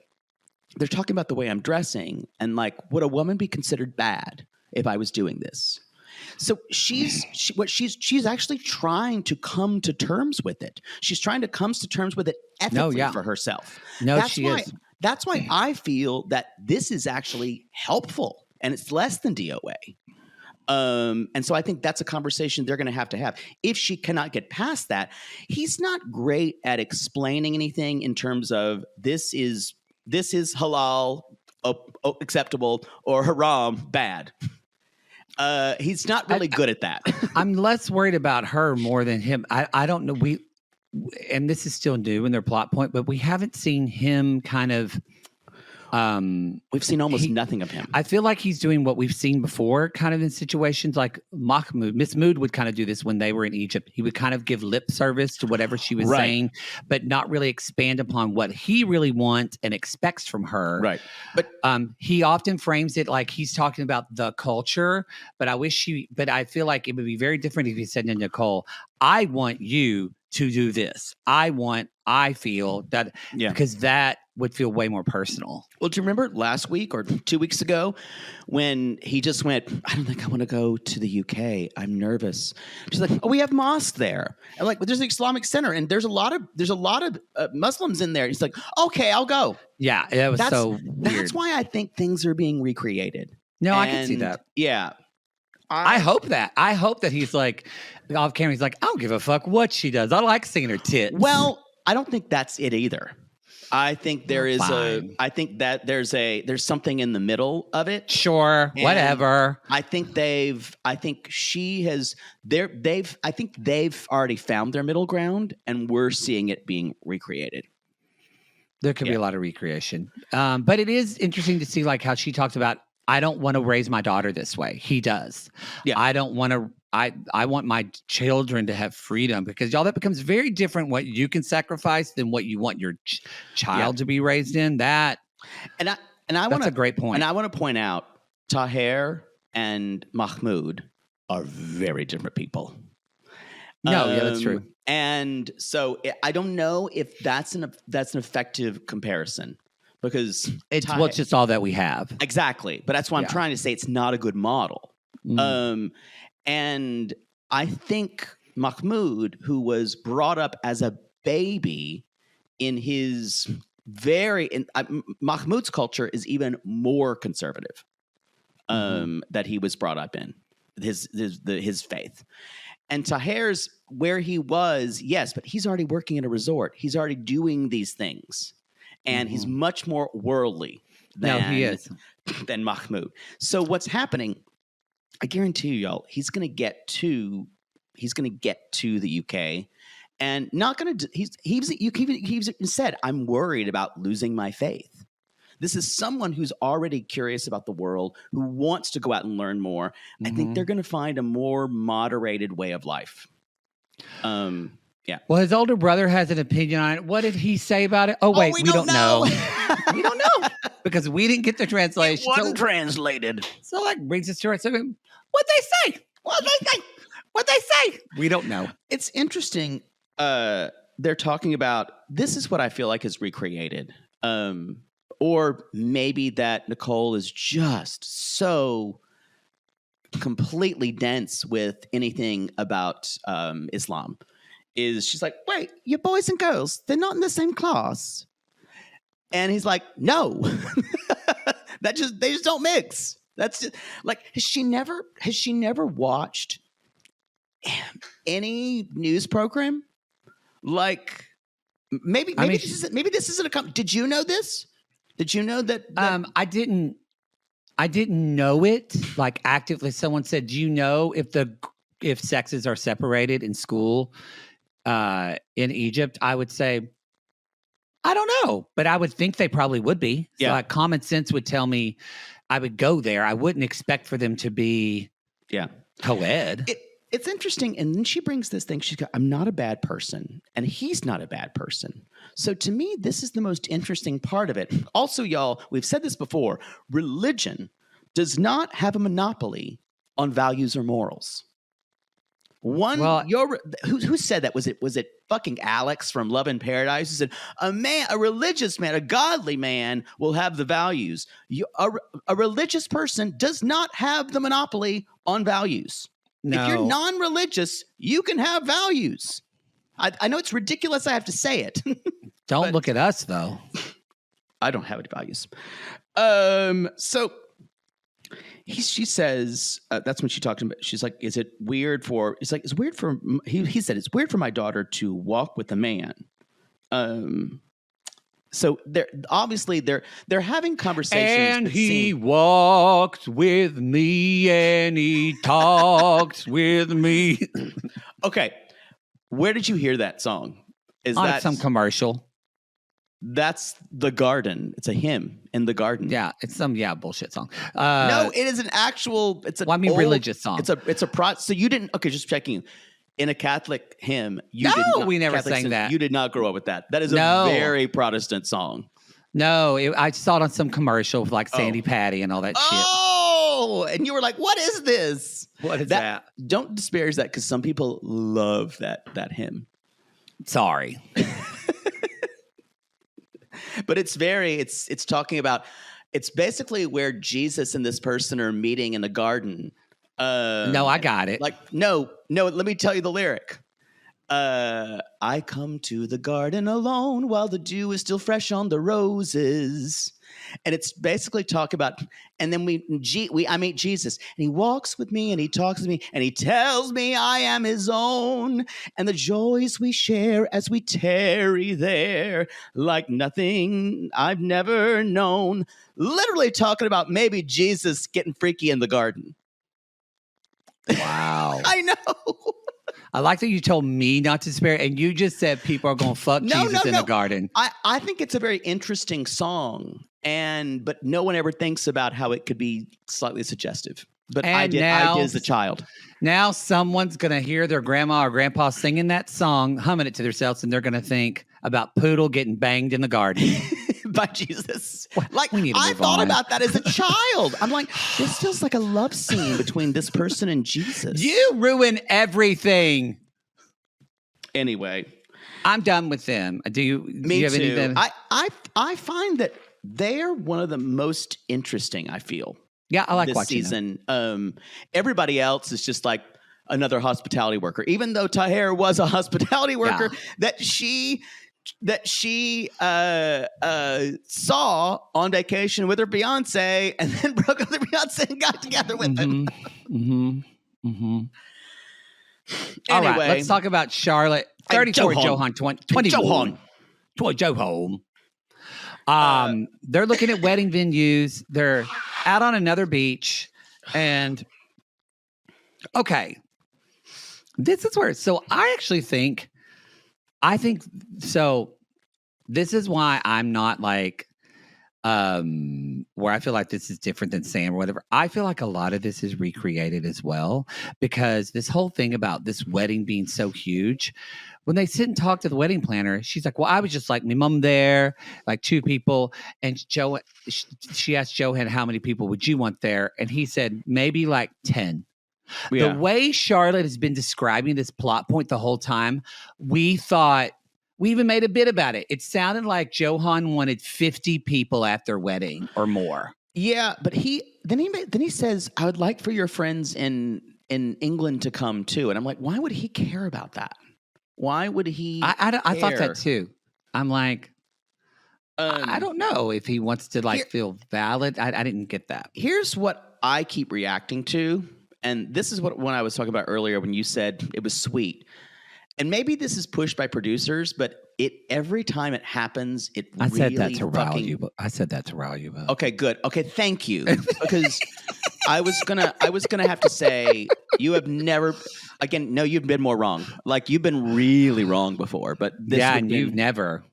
they're talking about the way I'm dressing and like, would a woman be considered bad if I was doing this? So she's actually trying to come to terms with it. She's trying to come to terms with it ethically for herself. She is. That's why I feel that this is actually helpful and it's less than DOA. And so I think that's a conversation they're going to have. If she cannot get past that, he's not great at explaining anything in terms of this is halal, acceptable, or haram, bad. He's not really good at that. I'm less worried about her more than him. I don't know. And this is still new in their plot point, but we haven't seen him kind of We've seen almost nothing of him. I feel like he's doing what we've seen before, kind of in situations like Mahmoud. Miss Mood would kind of do this when they were in Egypt. He would kind of give lip service to whatever she was saying, but not really expand upon what he really wants and expects from her. Right. But he often frames it like he's talking about the culture, but I feel like it would be very different if he said to Nicole, I want you to do this. I feel that because that would feel way more personal. Well, do you remember last week or 2 weeks ago when he just went, I don't think I want to go to the UK. I'm nervous. She's like, oh, we have mosque there. And like, there's an Islamic center and there's a lot of Muslims in there. He's like, okay, I'll go. Yeah, it was so weird. That's why I think things are being recreated. No, I can see that. Yeah. I hope that he's like, off camera, he's like, I don't give a fuck what she does. I like seeing her tits. Well, I don't think that's it either. I think there's something in the middle of it. Sure, and whatever. I think they've already found their middle ground, and we're seeing it being recreated. There could be a lot of recreation, but it is interesting to see like how she talks about. I don't want to raise my daughter this way. He does. Yeah. I don't want to. I want my children to have freedom because y'all, that becomes very different what you can sacrifice than what you want your child to be raised in. That's a great point. And I want to point out Taher and Mahmoud are very different people. No, yeah, that's true. And so I don't know if that's an effective comparison. Because it's just all that we have. Exactly. But that's why I'm trying to say it's not a good model. And I think Mahmoud, who was brought up as a baby in his Mahmoud's culture is even more conservative that he was brought up in, his faith. And Taher's where he was, yes, but he's already working at a resort. He's already doing these things. And he's much more worldly than Mahmoud. So what's happening? I guarantee you, y'all, he's going to get to the UK, and not going to. He's said, "I'm worried about losing my faith." This is someone who's already curious about the world, who wants to go out and learn more. I think they're going to find a more moderated way of life. Yeah. Well, his older brother has an opinion on it. What did he say about it? Oh, wait, we don't know. We don't know because we didn't get the translation. It wasn't translated. So that brings us to our segment. What'd they say? What'd they say? We don't know. It's interesting. They're talking about, this is what I feel like is recreated. Or maybe that Nicole is just so completely dense with anything about Islam. She's like, wait, you're boys and girls, they're not in the same class. And he's like, no. They just don't mix. That's just like, has she never watched any news program? Like maybe this isn't a did you know this? Did you know that I didn't know it like actively. Someone said, do you know if sexes are separated in school? In Egypt, I would say, I don't know, but I would think they probably would be. Yeah. So, like, common sense would tell me I would go there. I wouldn't expect for them to be co-ed. It's interesting. And then she brings this thing. She's got, I'm not a bad person, and he's not a bad person. So to me, this is the most interesting part of it. Also, y'all, we've said this before. Religion does not have a monopoly on values or morals. Who said that? Was it fucking Alex from Love in Paradise who said a religious man, a godly man will have the values. A religious person does not have the monopoly on values. No. If you're non-religious, you can have values. I know it's ridiculous. I have to say it. Don't look at us though. I don't have any values. So. She says, that's when she talked to him. She's like, is it weird for, it's like, it's weird for, he said, it's weird for my daughter to walk with a man. So they're having conversations. And he walked with me and he talked with me. Okay. Where did you hear that song? Is that some commercial? That's the garden. It's a hymn in the garden. Yeah, it's some bullshit song. No, it is an actual. It's a. Well, I mean, religious song. It's a pro. So you didn't. Okay, just checking. In a Catholic hymn, we never sang that. You did not grow up with that. That is a very Protestant song. No, I saw it on some commercial with like Sandy Patty and all that shit. Oh, and you were like, "What is this? What is that?" Don't disparage that because some people love that hymn. Sorry, but it's talking about. It's basically where Jesus and this person are meeting in the garden. No, I got it. Like, no, let me tell you the lyric. I come to the garden alone while the dew is still fresh on the roses. And it's basically talk about, and then I meet Jesus, and he walks with me, and he talks to me, and he tells me I am his own, and the joys we share as we tarry there, like nothing I've never known. Literally talking about maybe Jesus getting freaky in the garden. Wow. I know. I like that you told me not to spare, and you just said people are going to fuck Jesus in the garden. I think it's a very interesting song, but no one ever thinks about how it could be slightly suggestive. But I did as a child. Now someone's going to hear their grandma or grandpa singing that song, humming it to themselves, and they're going to think about Poodle getting banged in the garden. By Jesus. Like, I thought about that as a child. I'm like, this feels like a love scene between this person and Jesus. You ruin everything. Anyway. I'm done with them. Do you have anything? I find that they're one of the most interesting, I feel. Yeah, I like this watching season. Everybody else is just like another hospitality worker. Even though Taher was a hospitality worker, that she saw on vacation with her fiancé and then broke up with her fiancé and got together with him. Anyway, all right, let's talk about Charlotte. 34 Johan, 21. Johan. They're looking at wedding venues. They're out on another beach. And, okay, this is where, so I actually think, so this is why I'm not like, where I feel like this is different than Sam or whatever. I feel like a lot of this is recreated as well, because this whole thing about this wedding being so huge, when they sit and talk to the wedding planner, she's like, well, I was just like my mom there, like 2 people. And she asked Johan, how many people would you want there? And he said, maybe like 10. Yeah. The way Charlotte has been describing this plot point the whole time, we even made a bit about it. It sounded like Johan wanted 50 people at their wedding or more. Yeah, but he says, I would like for your friends in England to come too. And I'm like, why would he care about that? Why would he? I thought that too. I'm like, I don't know if he wants to feel valid. I didn't get that. Here's what I keep reacting to. And this is when I was talking about earlier when you said it was sweet. And maybe this is pushed by producers, but every time it happens, I said that to rile you. But okay, good. Okay, thank you. Because I was gonna have to say you have never. Again, no, you've been more wrong. Like you've been really wrong before, but this and you've never,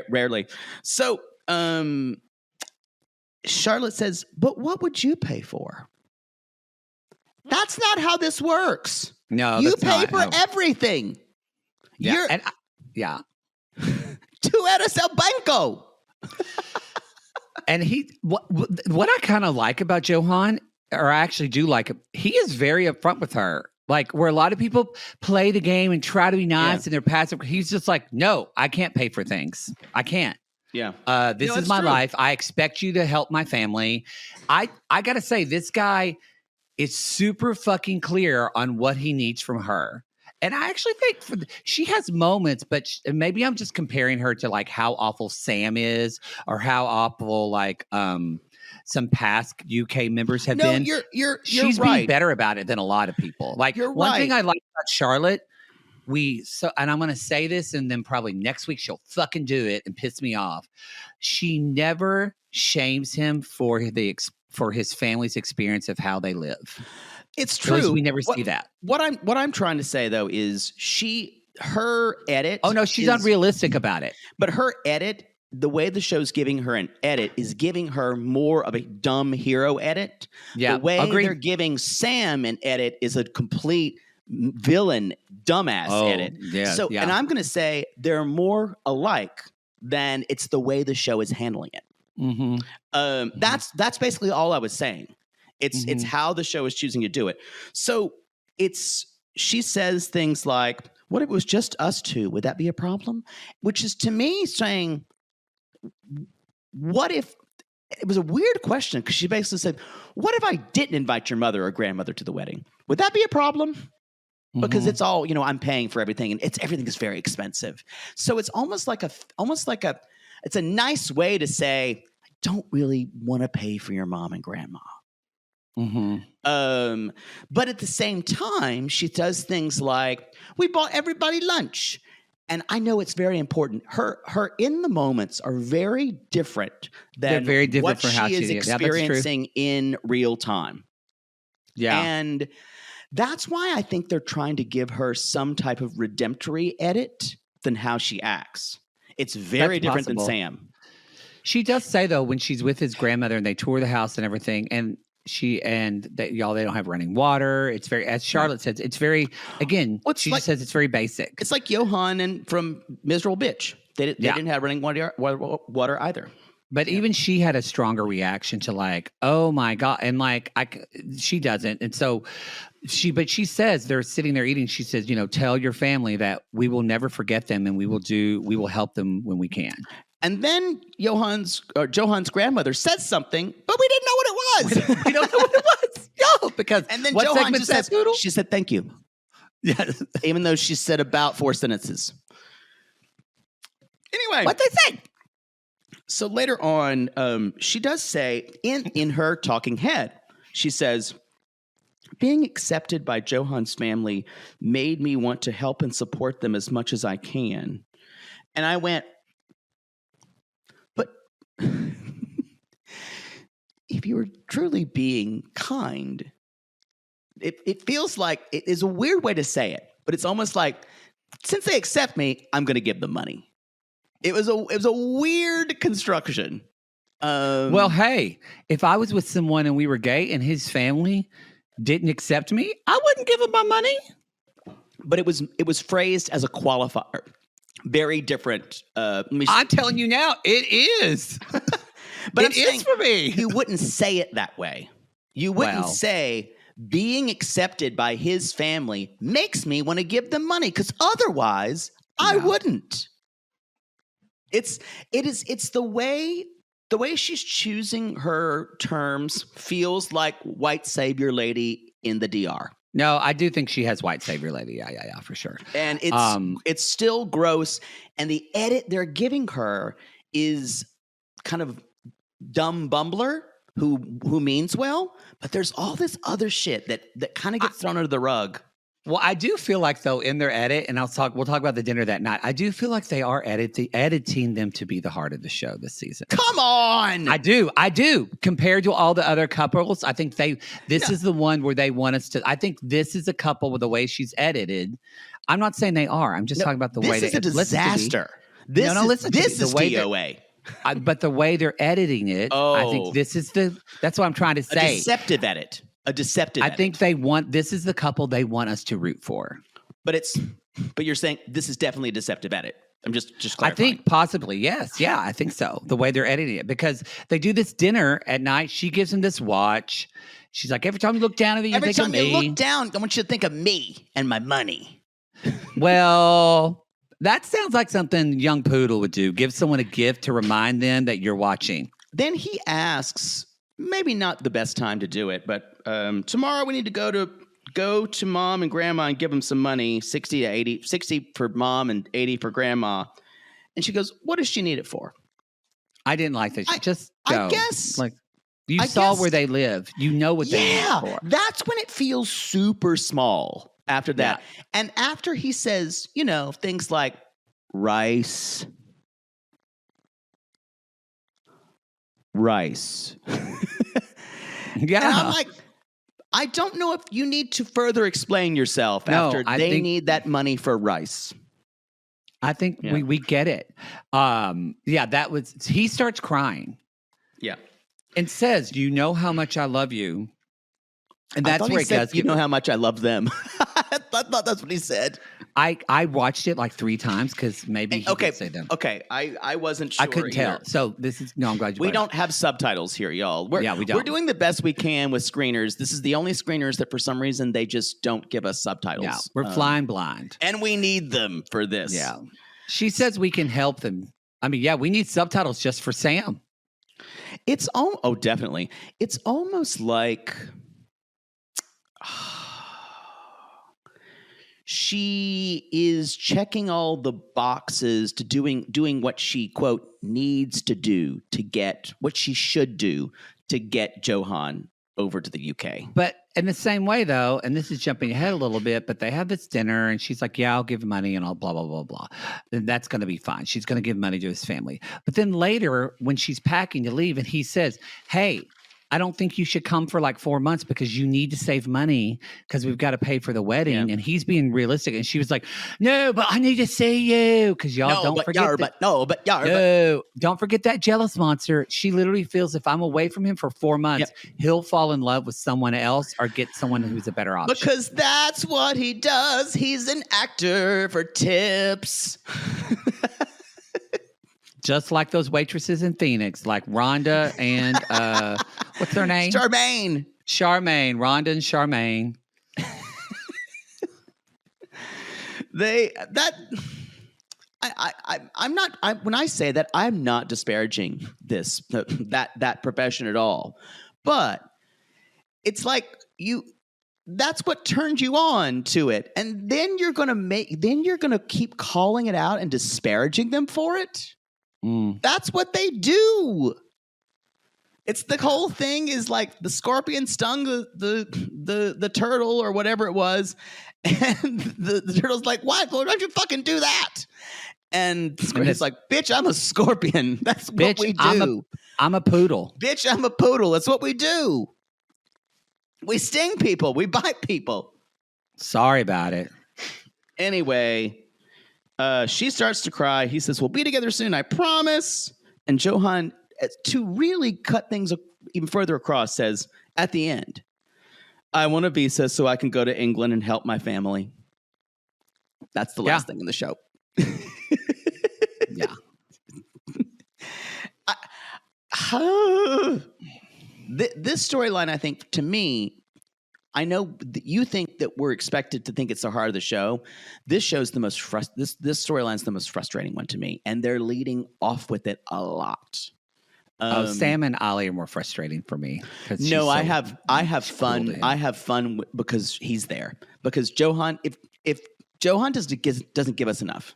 rarely. So, Charlotte says, "But what would you pay for?" That's not how this works. No, you pay for everything. Yeah, Tú eres el banco. And what I kind of like about Johan, or I actually do like him, he is very upfront with her. Like where a lot of people play the game and try to be nice and they're passive. He's just like, no, I can't pay for things. I can't. Yeah. This is my life. I expect you to help my family. I got to say, this guy is super fucking clear on what he needs from her. And I actually think she has moments, but maybe I'm just comparing her to like how awful Sam is or how awful like some past UK members have been. She's right. being better about it than a lot of people. Like one thing I like about Charlotte, and I'm going to say this and then probably next week she'll fucking do it and piss me off. She never shames him for his family's experience of how they live. It's true. We never see that. What I'm trying to say though is she her edit. Oh no, she's unrealistic about it. But her edit, the way the show's giving her an edit is giving her more of a dumb hero edit. Yeah, the way they're giving Sam an edit is a complete villain dumbass edit. Yeah, so, and I'm going to say they're more alike than it's the way the show is handling it. Mm-hmm. That's basically all I was saying. It's how the show is choosing to do it. So she says things like, "What if it was just us two? Would that be a problem?" Which is to me saying, what if it was a weird question? Because she basically said, "What if I didn't invite your mother or grandmother to the wedding? Would that be a problem?" Because it's all, I'm paying for everything, and everything is very expensive. So it's almost like it's a nice way to say, I don't really want to pay for your mom and grandma. But at the same time, she does things like, we bought everybody lunch. And I know it's very important. Her in the moments are very different than what she is experiencing in real time. Yeah. And that's why I think they're trying to give her some type of redemptory edit than how she acts. It's very different than Sam. She does say, though, when she's with his grandmother and they tour the house and everything, and they don't have running water. It's very, as Charlotte says, it's very, again, she just says it's very basic. It's like Johan from Miserable Bitch. They didn't have running water either. But even she had a stronger reaction to like, oh my God. And like, she doesn't. And so she says they're sitting there eating. She says, tell your family that we will never forget them and we will help them when we can. And then Johan's grandmother says something, but we didn't know what it was. We don't know what it was. No, because and then Johan just says, she said, thank you. Yes. Even though she said about 4 sentences. Anyway. What they say? So later on, she does say in her talking head, she says, being accepted by Johan's family made me want to help and support them as much as I can. And I went, but if you were truly being kind, it feels like it is a weird way to say it, but it's almost like, since they accept me, I'm going to give them money. It was a weird construction. Well, hey, if I was with someone and we were gay and his family didn't accept me, I wouldn't give him my money. But it was phrased as a qualifier. Very different. I'm telling you now, it is. But it is for me. You wouldn't say it that way. You wouldn't say being accepted by his family makes me want to give them money, because otherwise I wouldn't. It's the way she's choosing her terms feels like white savior lady in the DR. No, I do think she has white savior lady. Yeah, for sure. And it's still gross. And the edit they're giving her is kind of dumb bumbler who means well, but there's all this other shit that kind of gets thrown under the rug. Well, I do feel like, though, in their edit, and we'll talk about the dinner that night, I do feel like they are editing them to be the heart of the show this season. Come on! I do. Compared to all the other couples, I think this is the one where they want us to. I think this is a couple with the way she's edited. I'm not saying they are. I'm just talking about the way this is a disaster. This is DOA. But the way they're editing it, I think that's what I'm trying to say. A deceptive edit. I think this is the couple they want us to root for. But you're saying this is definitely a deceptive edit. I'm just clarifying. I think possibly, yes. Yeah, I think so. The way they're editing it, because they do this dinner at night. She gives him this watch. She's like, every time you look down at me, you think of me. Every time you look down, I want you to think of me and my money. Well, that sounds like something young Poodle would do. Give someone a gift to remind them that you're watching. Then he asks, maybe not the best time to do it, but tomorrow we need to go to mom and grandma and give them some money, 60 for mom and 80 for grandma. And she goes, what does she need it for? I didn't like that. Just go. I guess. Like, you saw where they live. You know what they need it for. That's when it feels super small after that. Yeah. And after he says, things like rice. Yeah. And I'm like, I don't know if you need to further explain yourself No, after I they think- need that money for rice. I think Yeah. we get it. That was he starts crying Yeah. and says, "You know how much I love you," and I that's thought where he it said, does. you know how much I love them. I thought that's what he said. I watched it like 3 times because maybe he Okay. did say them. Okay. I wasn't sure. I couldn't tell. either. So this is no. I'm glad you. We brought it don't have subtitles here, y'all. Yeah, we don't. We're doing the best we can with screeners. This is the only screeners that, for some reason, they just don't give us subtitles. Yeah, we're flying blind. and we need them for this. Yeah, she says we can help them. I mean, yeah, we need subtitles just for Sam. It's definitely. It's almost like she is checking all the boxes to doing what she, quote, needs to do to get what she should do to get Johan over to the UK. But in the same way, though, and this is jumping ahead a little bit, but they have this dinner, and she's like, "Yeah, I'll give money," and I'll blah blah blah blah. And that's going to be fine. She's going to give money to his family. But then later, when she's packing to leave, and he says, "Hey, I don't think you should come for like 4 months because you need to save money because we've got to pay for the wedding." Yeah. And he's being realistic. And she was like, "No, but I need to see you because y'all don't forget don't forget that jealous monster. She literally feels if I'm away from him for 4 months, he'll fall in love with someone else or get someone who's a better option." Because that's what he does. He's an actor for tips. Just like those waitresses in Phoenix, like Rhonda and what's their name? Charmaine. Rhonda and Charmaine. When I say that, I'm not disparaging that profession at all. But it's like that's what turned you on to it. And then you're gonna keep calling it out and disparaging them for it. That's what they do. It's the whole thing is like the scorpion stung the turtle or whatever it was, and the turtle's like, "Why don't you fucking do that?" And the scorpion's like, "Bitch, I'm a scorpion. That's what we do. I'm a poodle. Bitch, I'm a poodle. That's what we do. We sting people. We bite people." Sorry about it. Anyway. She starts to cry. He says, "We'll be together soon, I promise." And Johan, to really cut things even further across, says at the end, "I want a visa so I can go to England and help my family." That's the last thing in the show. Yeah. This storyline, I think, to me, I know that you think that we're expected to think it's the heart of the show. This show's the most this storyline's the most frustrating one to me, and they're leading off with it a lot. Sam and Ollie are more frustrating for me. No, I have fun. I have fun because he's there. Because Johan, if Johan doesn't give us enough,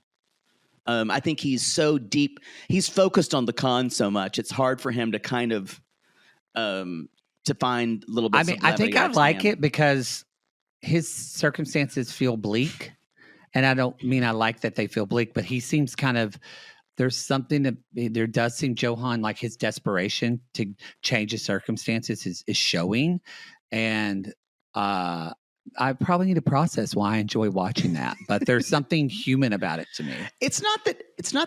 I think he's so deep. He's focused on the con so much. It's hard for him to kind of. To find little bits. I think I like it because his circumstances feel bleak, and I don't mean I like that they feel bleak, but he seems kind of. There's something that there does seem Johan like his desperation to change his circumstances is showing, and I probably need to process why I enjoy watching that, but there's something human about it to me. It's not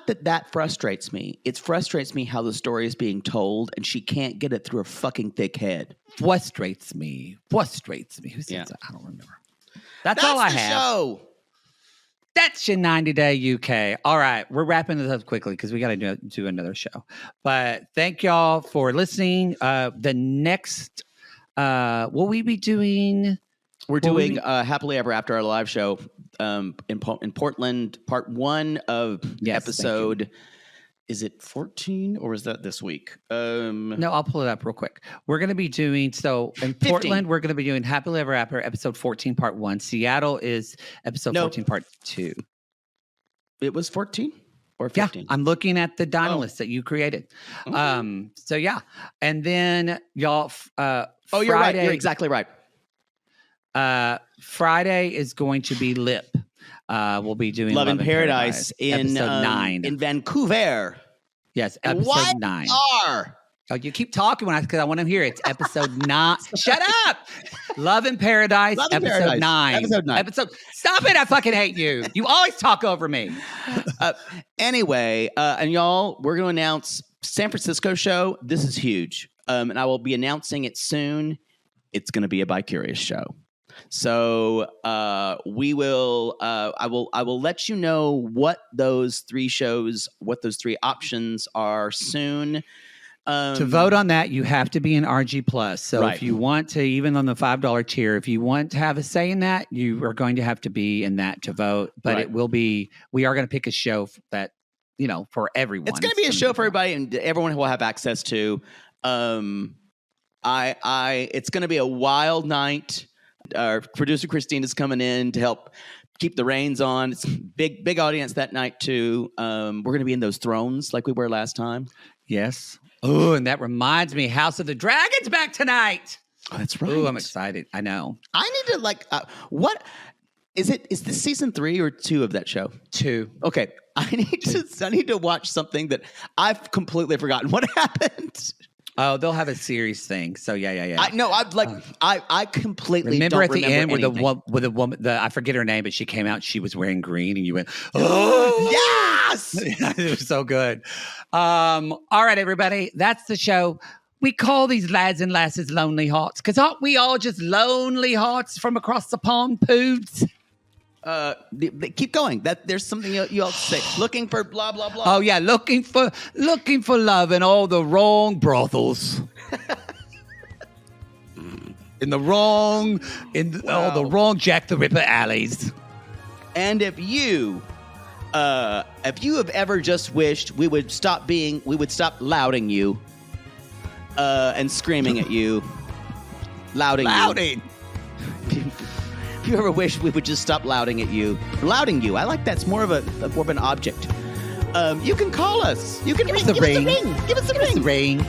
that frustrates me. It frustrates me how the story is being told, and she can't get it through her fucking thick head. Frustrates me. Who says that? I don't remember. That's all I have. Show. That's your 90-day UK. All right, we're wrapping this up quickly because we got to do another show. But thank y'all for listening. The next, will we be doing? We're doing Happily Ever After, our live show in Portland, part 1 of episode. Is it 14 or is that this week? No, I'll pull it up real quick. We're going to be doing, so in 15. Portland, we're going to be doing Happily Ever After, episode 14, part 1. Seattle is episode 14, part 2. It was 14 or 15? Yeah, I'm looking at the Dino list that you created. Okay. So yeah. And then y'all, Friday, you're right. You're exactly right. Friday is going to be Lip. We'll be doing Love in Paradise in episode 9 in Vancouver. Yes, episode 9. Oh, you keep talking because I want to hear it. It's episode 9. Shut up. Love in Paradise, Love in episode Paradise. 9. Episode 9. Stop it. I fucking hate you. You always talk over me. Anyway, and y'all, we're going to announce San Francisco show. This is huge. And I will be announcing it soon. It's going to be a Bi-Curious show. So we will. I will let you know what those 3 shows, what those 3 options are soon. To vote on that, you have to be an RG Plus. So Right. if you want to, even on the $5 tier, if you want to have a say in that, you are going to have to be in that to vote. But Right. it will be. We are going to pick a show that for everyone. It's going to be a show for everybody, and everyone will have access to. It's going to be a wild night. Our producer Christine is coming in to help keep the reins on. It's a big audience that night too. We're going to be in those thrones like we were last time. Yes. Oh, and that reminds me, House of the Dragon's back tonight. Oh, that's right. Oh, I'm excited. I know. I need to what is it? Is this season 3 or 2 of that show? 2. Okay, I need to watch something that I've completely forgotten what happened. Oh, they'll have a series thing. So yeah. I completely remember don't at the remember end anything. with the woman, I forget her name, but she came out. She was wearing green, and you went, "Oh yes!" It was so good. All right, everybody, that's the show. We call these lads and lasses lonely hearts because aren't we all just lonely hearts from across the pond, poods? Keep going. There's something you all say. Looking for blah blah blah. Oh yeah, looking for love in all the wrong brothels. in all the wrong Jack the Ripper alleys. And if you have ever just wished we would stop louding you, and screaming at you, louding. If you ever wish we would just stop louding you, I like that. It's more of an object. You can call us. You can Give us the ring. Give us the ring.